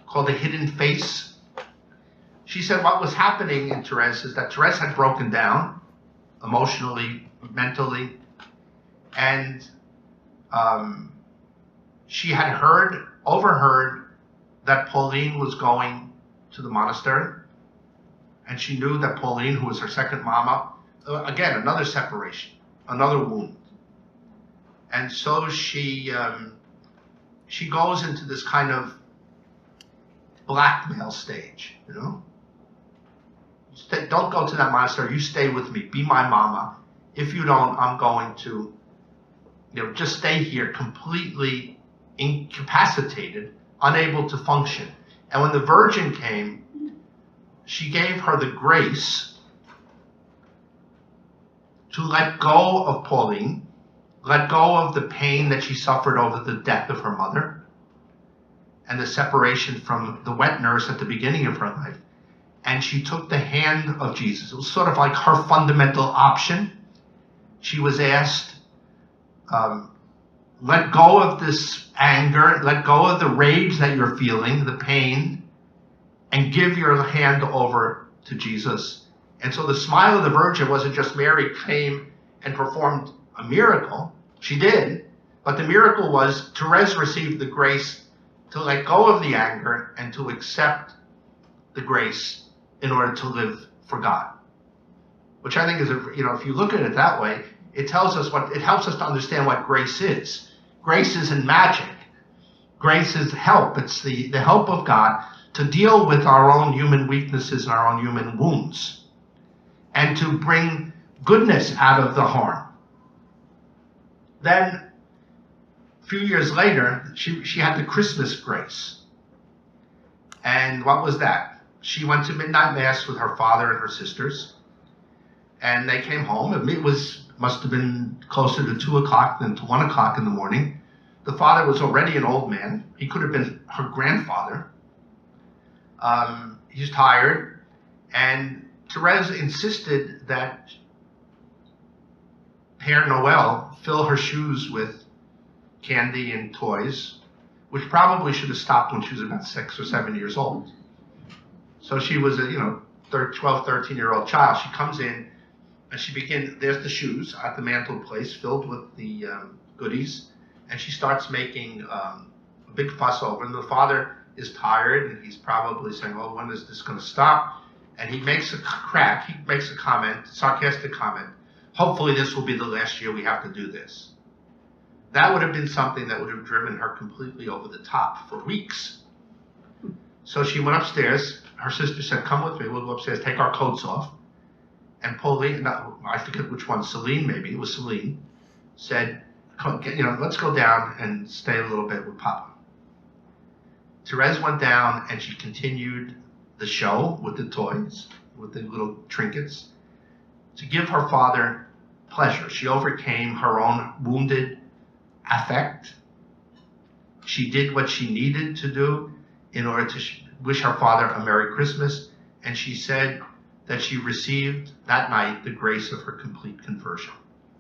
called The Hidden Face. She said what was happening in Thérèse is that Thérèse had broken down emotionally, mentally, and she had overheard that Pauline was going to the monastery, and she knew that Pauline, who was her second mama, again, another separation, another wound. And so she goes into this kind of blackmail stage, Don't go to that monastery. You stay with me. Be my mama. If you don't, I'm going to, just stay here completely incapacitated, unable to function. And when the Virgin came, she gave her the grace to let go of Pauline, let go of the pain that she suffered over the death of her mother and the separation from the wet nurse at the beginning of her life. And she took the hand of Jesus. It was sort of like her fundamental option. She was asked, let go of this anger, let go of the rage that you're feeling, the pain, and give your hand over to Jesus. And so the smile of the Virgin wasn't just Mary came and performed a miracle. She did. But the miracle was Thérèse received the grace to let go of the anger and to accept the grace in order to live for God. Which I think is, if you look at it that way, it helps us to understand what grace is. Grace isn't magic. Grace is help. It's the help of God to deal with our own human weaknesses and our own human wounds, and to bring goodness out of the harm. Then, a few years later, she had the Christmas grace. And what was that? She went to midnight mass with her father and her sisters, and they came home. It must have been closer to 2 o'clock than to 1 o'clock in the morning. The father was already an old man. He could have been her grandfather. He's tired, and Thérèse insisted that Père Noël fill her shoes with candy and toys, which probably should have stopped when she was about 6 or 7 years old. So she was a 12, 13-year-old child. She comes in, and there's the shoes at the mantelpiece filled with the goodies, and she starts making a big fuss over it. And the father is tired, and he's probably saying, "Well, when is this going to stop?" And he makes a comment, sarcastic comment. "Hopefully this will be the last year we have to do this." That would have been something that would have driven her completely over the top for weeks. So she went upstairs. Her sister said, "Come with me. We'll go upstairs, take our coats off." And Pauline, I forget which one, Celine maybe, it was Celine, said, let's go down and stay a little bit with Papa. Thérèse went down and she continued the show with the toys, with the little trinkets, to give her father pleasure. She overcame her own wounded affect. She did what she needed to do in order to wish her father a Merry Christmas, and she said that she received that night the grace of her complete conversion.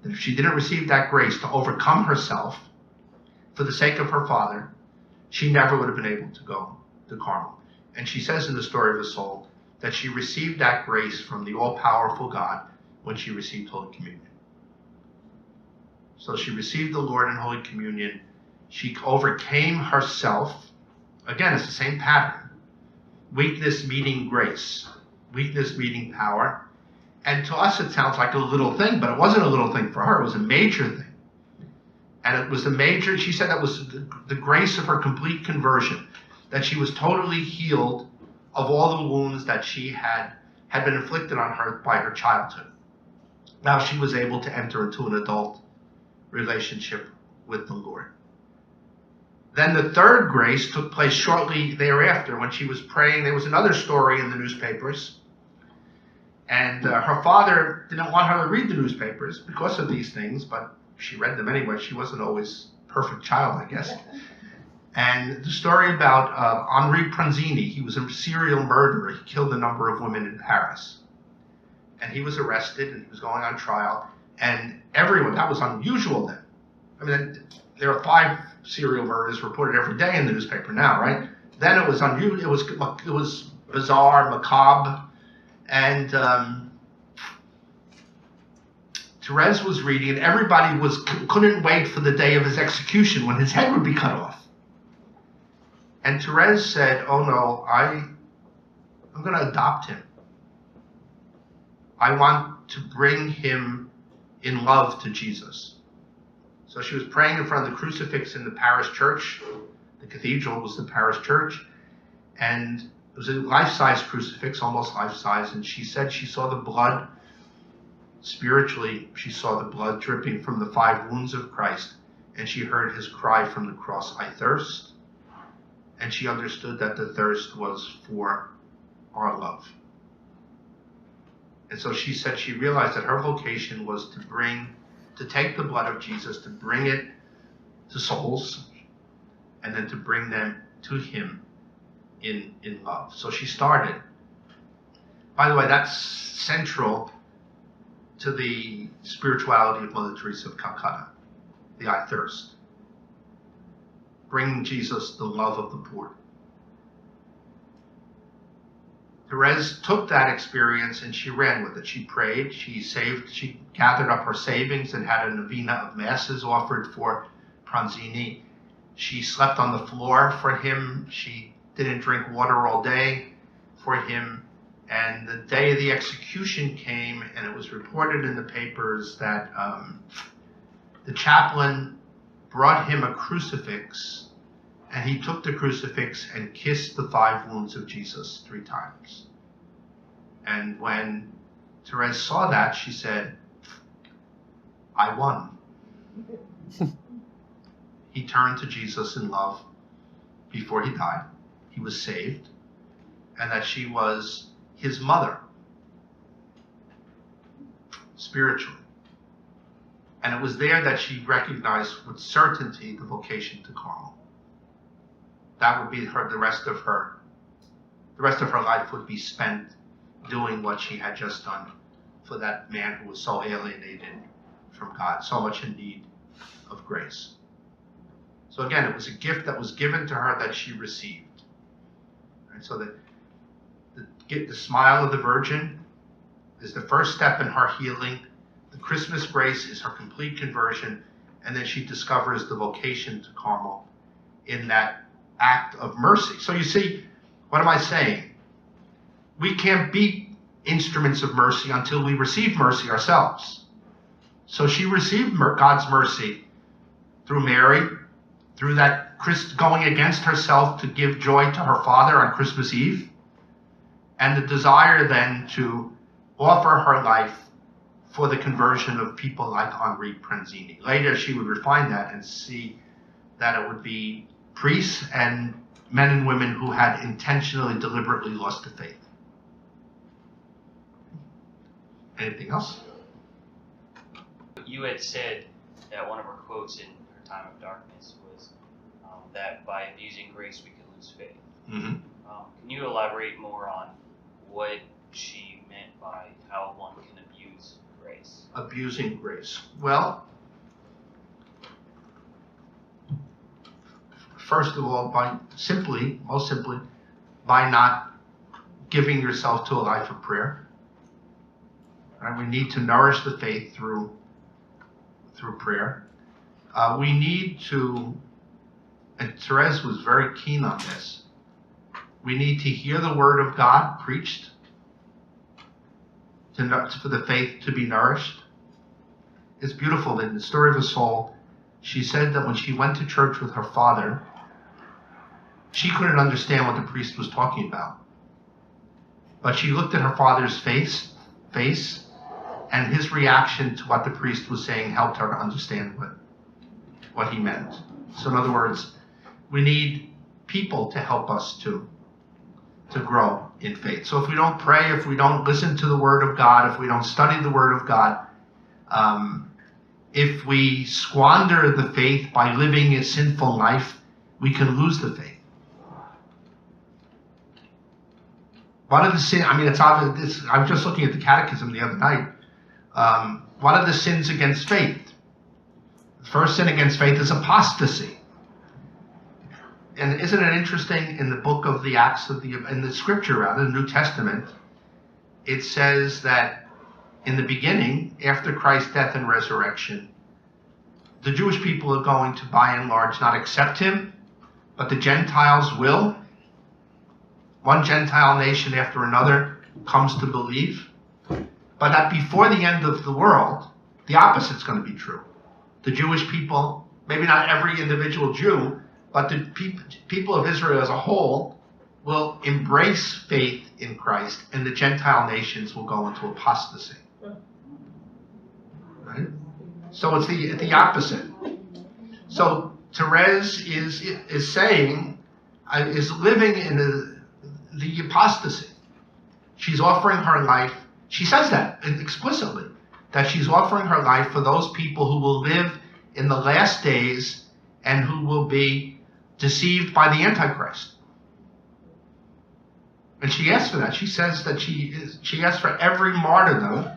That if she didn't receive that grace to overcome herself for the sake of her father, she never would have been able to go to Carmel. And she says in the story of the soul that she received that grace from the all-powerful God when she received Holy Communion. So she received the Lord in Holy Communion. She overcame herself. Again, it's the same pattern. Weakness meeting grace. Weakness meeting power. And to us it sounds like a little thing, but it wasn't a little thing for her. It was a major thing. And it was the major, she said that was the grace of her complete conversion, that she was totally healed of all the wounds that she had been inflicted on her by her childhood. Now she was able to enter into an adult relationship with the Lord. Then the third grace took place shortly thereafter when she was praying. There was another story in the newspapers. And her father didn't want her to read the newspapers because of these things, but she read them anyway. She wasn't always a perfect child, I guess. And the story about Henri Pranzini, he was a serial murderer. He killed a number of women in Paris. And he was arrested and he was going on trial. And everyone, that was unusual then. I mean, there are 5 serial murders reported every day in the newspaper now, right? Then it was unusual. It was bizarre, macabre. And Thérèse was reading, and everybody couldn't wait for the day of his execution when his head would be cut off. And Thérèse said, "Oh no, I'm going to adopt him. I want to bring him in love to Jesus." So she was praying in front of the crucifix in the parish church. The cathedral was the parish church. And it was a life-size crucifix, almost life-size. And she said she saw the blood, spiritually, she saw the blood dripping from the 5 wounds of Christ. And she heard his cry from the cross, "I thirst." And she understood that the thirst was for our love. And so she said she realized that her vocation was to take the blood of Jesus, to bring it to souls, and then to bring them to him in love. So she started. By the way, that's central to the spirituality of Mother Teresa of Calcutta, the "I thirst." Bringing Jesus the love of the poor. Thérèse took that experience and she ran with it. She prayed, she gathered up her savings and had a novena of masses offered for Pranzini. She slept on the floor for him. She didn't drink water all day for him. And the day of the execution came, and it was reported in the papers that the chaplain brought him a crucifix, and he took the crucifix and kissed the 5 wounds of Jesus 3 times. And when Thérèse saw that, she said, "I won." He turned to Jesus in love before he died. He was saved, and that she was his mother, spiritually. And it was there that she recognized with certainty the vocation to Carmel. That would be the rest of her life would be spent doing what she had just done for that man who was so alienated from God, so much in need of grace. So again, it was a gift that was given to her that she received. Right? So the smile of the Virgin is the first step in her healing. The Christmas grace is her complete conversion. And then she discovers the vocation to Carmel in that act of mercy. So you see, what am I saying? We can't be instruments of mercy until we receive mercy ourselves. So she received God's mercy through Mary, through that going against herself to give joy to her Father on Christmas Eve, and the desire then to offer her life for the conversion of people like Henri Pranzini. Later, she would refine that and see that it would be priests and men and women who had intentionally, deliberately lost the faith. Anything else? You had said that one of her quotes in her time of darkness was that by abusing grace we can lose faith. Mm-hmm. Can you elaborate more on what she meant by how one can abuse grace? Abusing grace. Well, first of all, most simply, by not giving yourself to a life of prayer. Right? We need to nourish the faith through prayer. We need to, and Thérèse was very keen on this, we need to hear the word of God preached for the faith to be nourished. It's beautiful. In the story of a soul, she said that when she went to church with her father, she couldn't understand what the priest was talking about. But she looked at her father's face, and his reaction to what the priest was saying helped her to understand what he meant. So in other words, we need people to help us to grow in faith. So if we don't pray, if we don't listen to the Word of God, if we don't study the Word of God, if we squander the faith by living a sinful life, we can lose the faith. One of the sins, it's obvious, I was just looking at the catechism the other night. One of the sins against faith, the first sin against faith is apostasy. And isn't it interesting in the book of the Acts in the scripture rather, the New Testament, it says that in the beginning, after Christ's death and resurrection, the Jewish people are going to, by and large, not accept him, but the Gentiles will. One Gentile nation after another comes to believe. But that before the end of the world, the opposite's going to be true. The Jewish people, maybe not every individual Jew, but the people of Israel as a whole will embrace faith in Christ, and the Gentile nations will go into apostasy. Right? So it's the opposite. So Thérèse is saying, is living in the apostasy. She's offering her life. She says that explicitly, that she's offering her life for those people who will live in the last days and who will be deceived by the Antichrist. And she asks for that. She says that she asks for every martyrdom,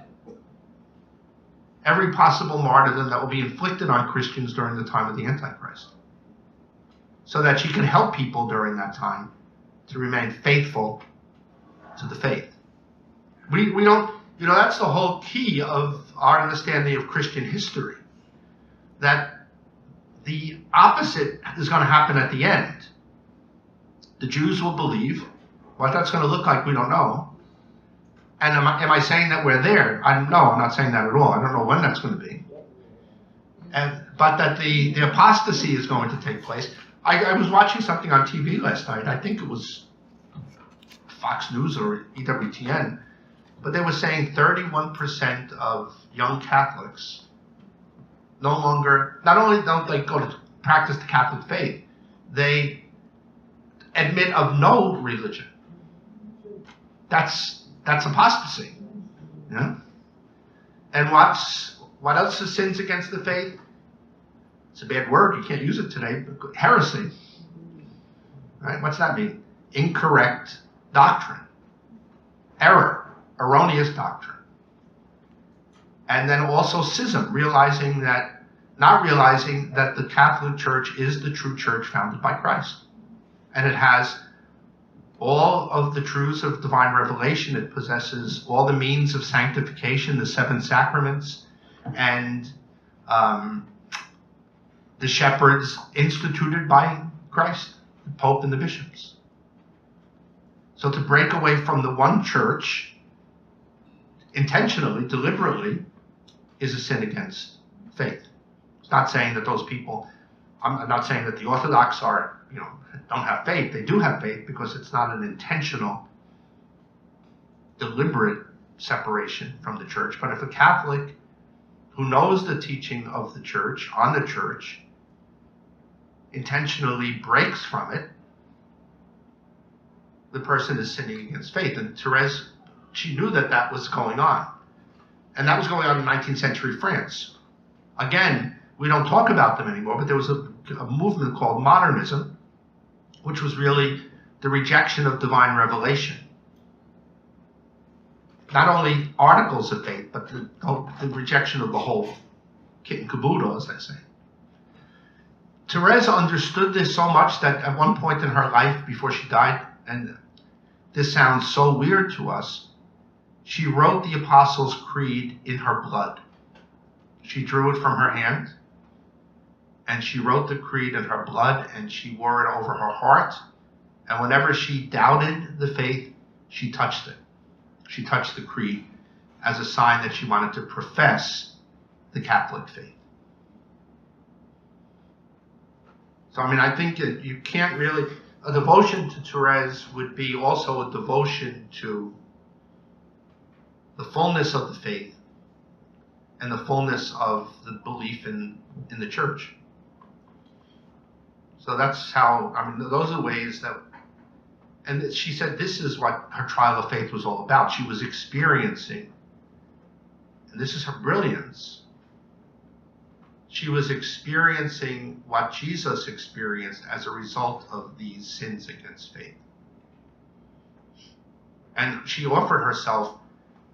every possible martyrdom that will be inflicted on Christians during the time of the Antichrist, so that she can help people during that time to remain faithful to the faith. We don't, that's the whole key of our understanding of Christian history, that the opposite is going to happen at the end. The Jews will believe. What that's going to look like, we don't know. And am I saying that we're there? No, I'm not saying that at all. I don't know when that's going to be. But that the apostasy is going to take place. I was watching something on TV last night. I think it was Fox News or EWTN. But they were saying 31% of young Catholics not only don't they go to practice the Catholic faith, they admit of no religion. That's apostasy. Yeah? And what else is sins against the faith? It's a bad word, you can't use it today, but heresy. Right? What's that mean? Incorrect doctrine. Error. Erroneous doctrine. And then also schism, not realizing that the Catholic Church is the true church founded by Christ. And it has all of the truths of divine revelation. It possesses all the means of sanctification, the 7 sacraments, and the shepherds instituted by Christ, the Pope and the bishops. So to break away from the one church intentionally, deliberately, is a sin against faith. It's not saying that those people, I'm not saying that the Orthodox don't have faith. They do have faith because it's not an intentional, deliberate separation from the church. But if a Catholic who knows the teaching of the church, on the church, intentionally breaks from it, the person is sinning against faith. And Thérèse, she knew that that was going on. And that was going on in 19th century France. Again, we don't talk about them anymore, but there was a movement called modernism, which was really the rejection of divine revelation. Not only articles of faith, but the rejection of the whole kit and caboodle, as they say. Thérèse understood this so much that at one point in her life, before she died, and this sounds so weird to us, she wrote the Apostles' Creed in her blood. She drew it from her hand, and she wrote the creed in her blood, and she wore it over her heart. And whenever she doubted the faith, she touched it. She touched the creed as a sign that she wanted to profess the Catholic faith. So, I mean, I think that you can't really... A devotion to Thérèse would be also a devotion to the fullness of the faith and the fullness of the belief in the church. So that's how, I mean, those are the ways that, and she said this is what her trial of faith was all about. She was experiencing, and this is her brilliance, she was experiencing what Jesus experienced as a result of these sins against faith. And she offered herself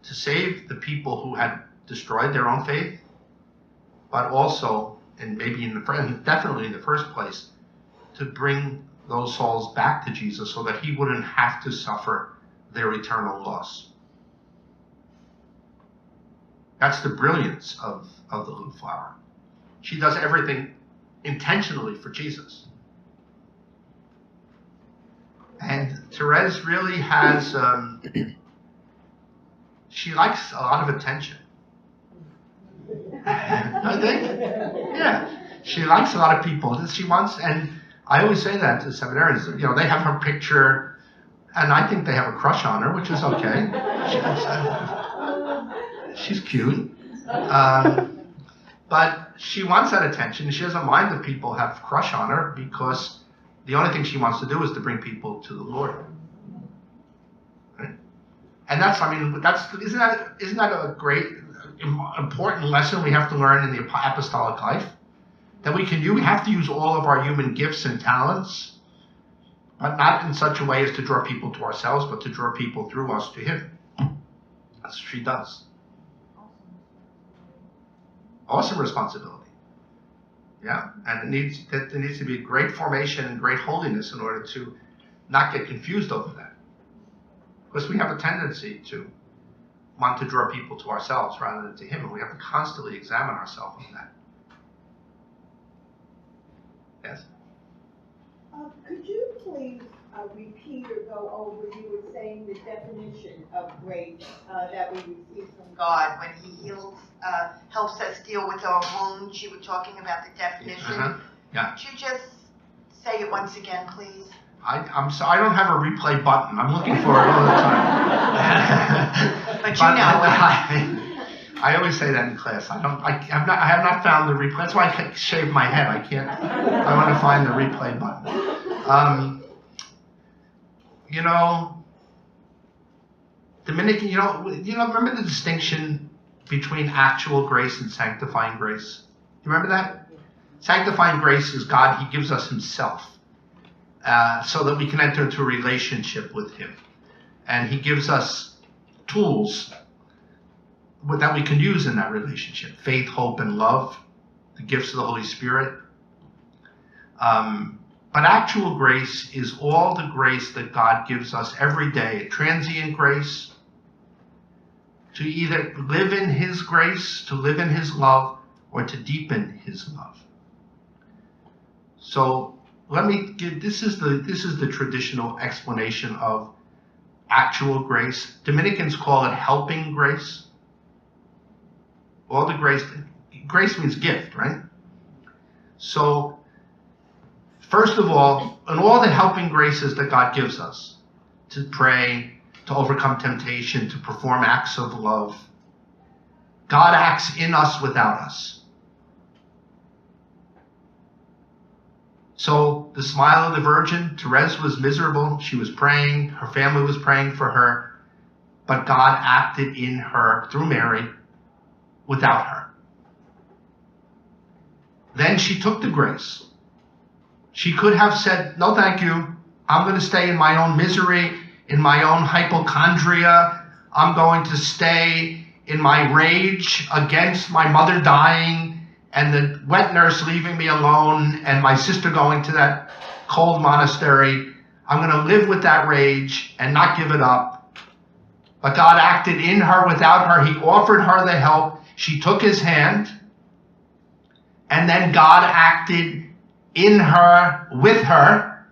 to save the people who had destroyed their own faith, but also, and maybe definitely in the first place, to bring those souls back to Jesus so that he wouldn't have to suffer their eternal loss. That's the brilliance of the little flower. She does everything intentionally for Jesus. And Thérèse really has, she likes a lot of attention. I think? Yeah. She likes a lot of people. She wants, and I always say that to seminarians, you know, they have her picture, and I think they have a crush on her, which is okay. She's cute. But she wants that attention. She doesn't mind if people have a crush on her, because the only thing she wants to do is to bring people to the Lord. Right? And that's, I mean, isn't that a great, important lesson we have to learn in the apostolic life? That we have to use all of our human gifts and talents, but not in such a way as to draw people to ourselves, but to draw people through us to him. That's what she does. Awesome responsibility. Yeah, and there needs to be great formation and great holiness in order to not get confused over that. Because we have a tendency to want to draw people to ourselves rather than to him, and we have to constantly examine ourselves on that. Yes? Could you please repeat or go over, you were saying the definition of grace that we receive from God when he heals, helps us deal with our wounds. You were talking about the definition. Yeah. Could you just say it once again, please? I'm sorry, I don't have a replay button. I'm looking for it all the time. But you know. I always say that in class. I have not found the replay. That's why I shave my head. I want to find the replay button. You know, Dominican, you know, remember the distinction between actual grace and sanctifying grace? You remember that? Sanctifying grace is God, he gives us himself so that we can enter into a relationship with him. And he gives us tools that we can use in that relationship. Faith, hope, and love, the gifts of the Holy Spirit. But actual grace is all the grace that God gives us every day, transient grace, to either live in his grace, to live in his love, or to deepen his love. So let me give, this is the traditional explanation of actual grace. Dominicans call it helping grace. All the grace means gift, right? So, first of all, in all the helping graces that God gives us, to pray, to overcome temptation, to perform acts of love. God acts in us without us. So the smile of the Virgin, Thérèse was miserable. She was praying. Her family was praying for her. But God acted in her through Mary without her. Then she took the grace. She could have said, no, thank you. I'm going to stay in my own misery, in my own hypochondria. I'm going to stay in my rage against my mother dying and the wet nurse leaving me alone and my sister going to that cold monastery. I'm going to live with that rage and not give it up. But God acted in her without her. He offered her the help. She took his hand. And then God acted in her, with her.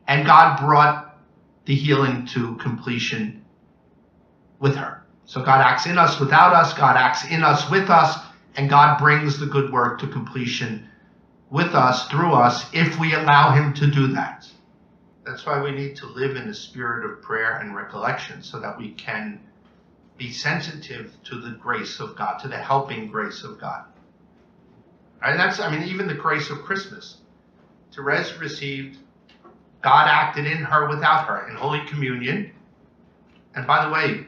And God brought the healing to completion with her. So God acts in us without us. God acts in us with us. And God brings the good work to completion with us, through us, if we allow him to do that. That's why we need to live in a spirit of prayer and recollection, so that we can be sensitive to the grace of God, to the helping grace of God. And that's, even the grace of Christmas. Thérèse received, God acted in her without her in Holy Communion. And by the way,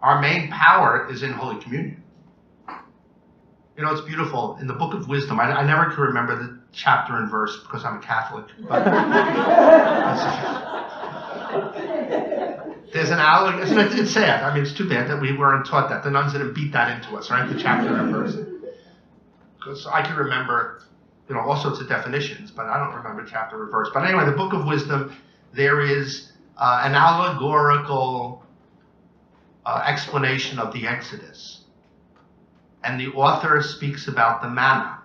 our main power is in Holy Communion. You know, it's beautiful. In the Book of Wisdom, I never can remember the chapter and verse because I'm a Catholic. But there's an allegory. It's sad. It's too bad that we weren't taught that. The nuns didn't beat that into us, right? The chapter and verse. Because I can remember, all sorts of definitions, but I don't remember chapter or verse. But anyway, the Book of Wisdom, there is an allegorical explanation of the Exodus. And the author speaks about the manna.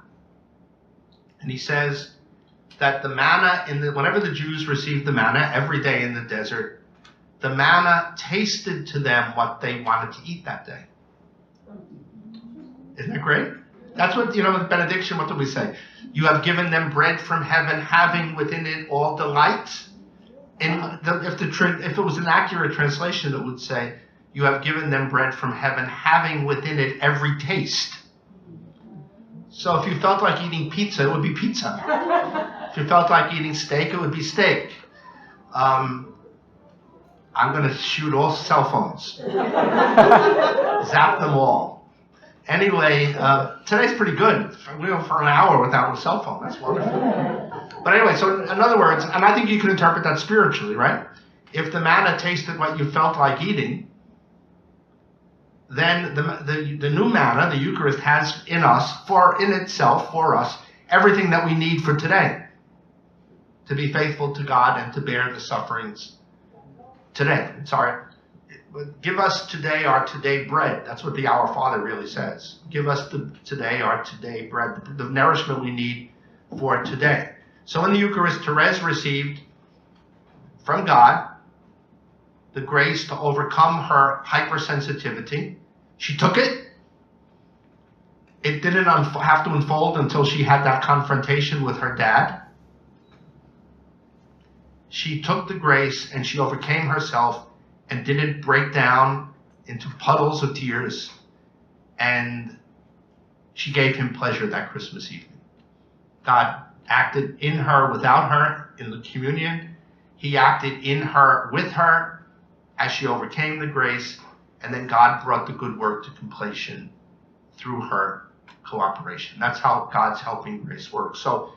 And he says that the manna, whenever the Jews received the manna every day in the desert, the manna tasted to them what they wanted to eat that day. Isn't that great? That's what, with benediction, what do we say? You have given them bread from heaven, having within it all delight. And if it was an accurate translation, it would say, you have given them bread from heaven, having within it every taste. So if you felt like eating pizza, it would be pizza. If you felt like eating steak, it would be steak. I'm going to shoot all cell phones. Zap them all. Anyway, today's pretty good. We went for an hour without a cell phone. That's wonderful. But anyway, so in other words, and I think you can interpret that spiritually, right? If the manna tasted what you felt like eating, then the new manna, the Eucharist, has in itself, for us, everything that we need for today. To be faithful to God and to bear the sufferings today. Give us today our today bread. That's what the Our Father really says. Give us today our today bread, the nourishment we need for today. So in the Eucharist, Thérèse received from God the grace to overcome her hypersensitivity. She took it. It didn't have to unfold until she had that confrontation with her dad. She took the grace and she overcame herself and didn't break down into puddles of tears. And she gave him pleasure that Christmas evening. God acted in her without her in the communion. He acted in her with her as she overcame the grace, and then God brought the good work to completion through her cooperation. That's how God's helping grace works. So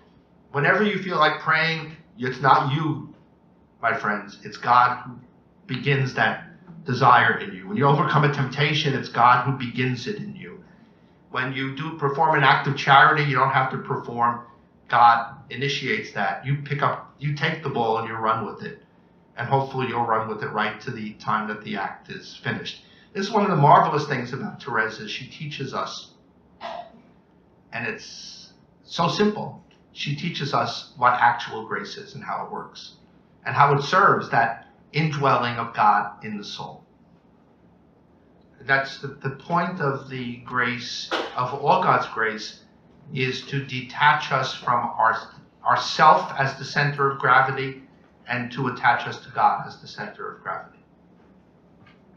whenever you feel like praying, it's not you, my friends. It's God who begins that desire in you. When you overcome a temptation, it's God who begins it in you. When you perform an act of charity, you don't have to perform. God initiates that. You take the ball and you run with it. And hopefully you'll run with it right to the time that the act is finished. This is one of the marvelous things about Thérèse is she teaches us, and it's so simple. She teaches us what actual grace is and how it works, and how it serves that indwelling of God in the soul. That's the point of the grace, of all God's grace, is to detach us from ourself as the center of gravity and to attach us to God as the center of gravity.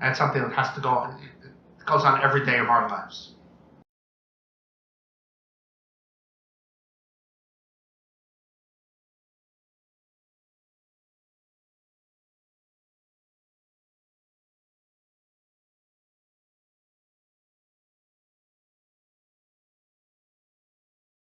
And it's something that has to go, it goes on every day of our lives.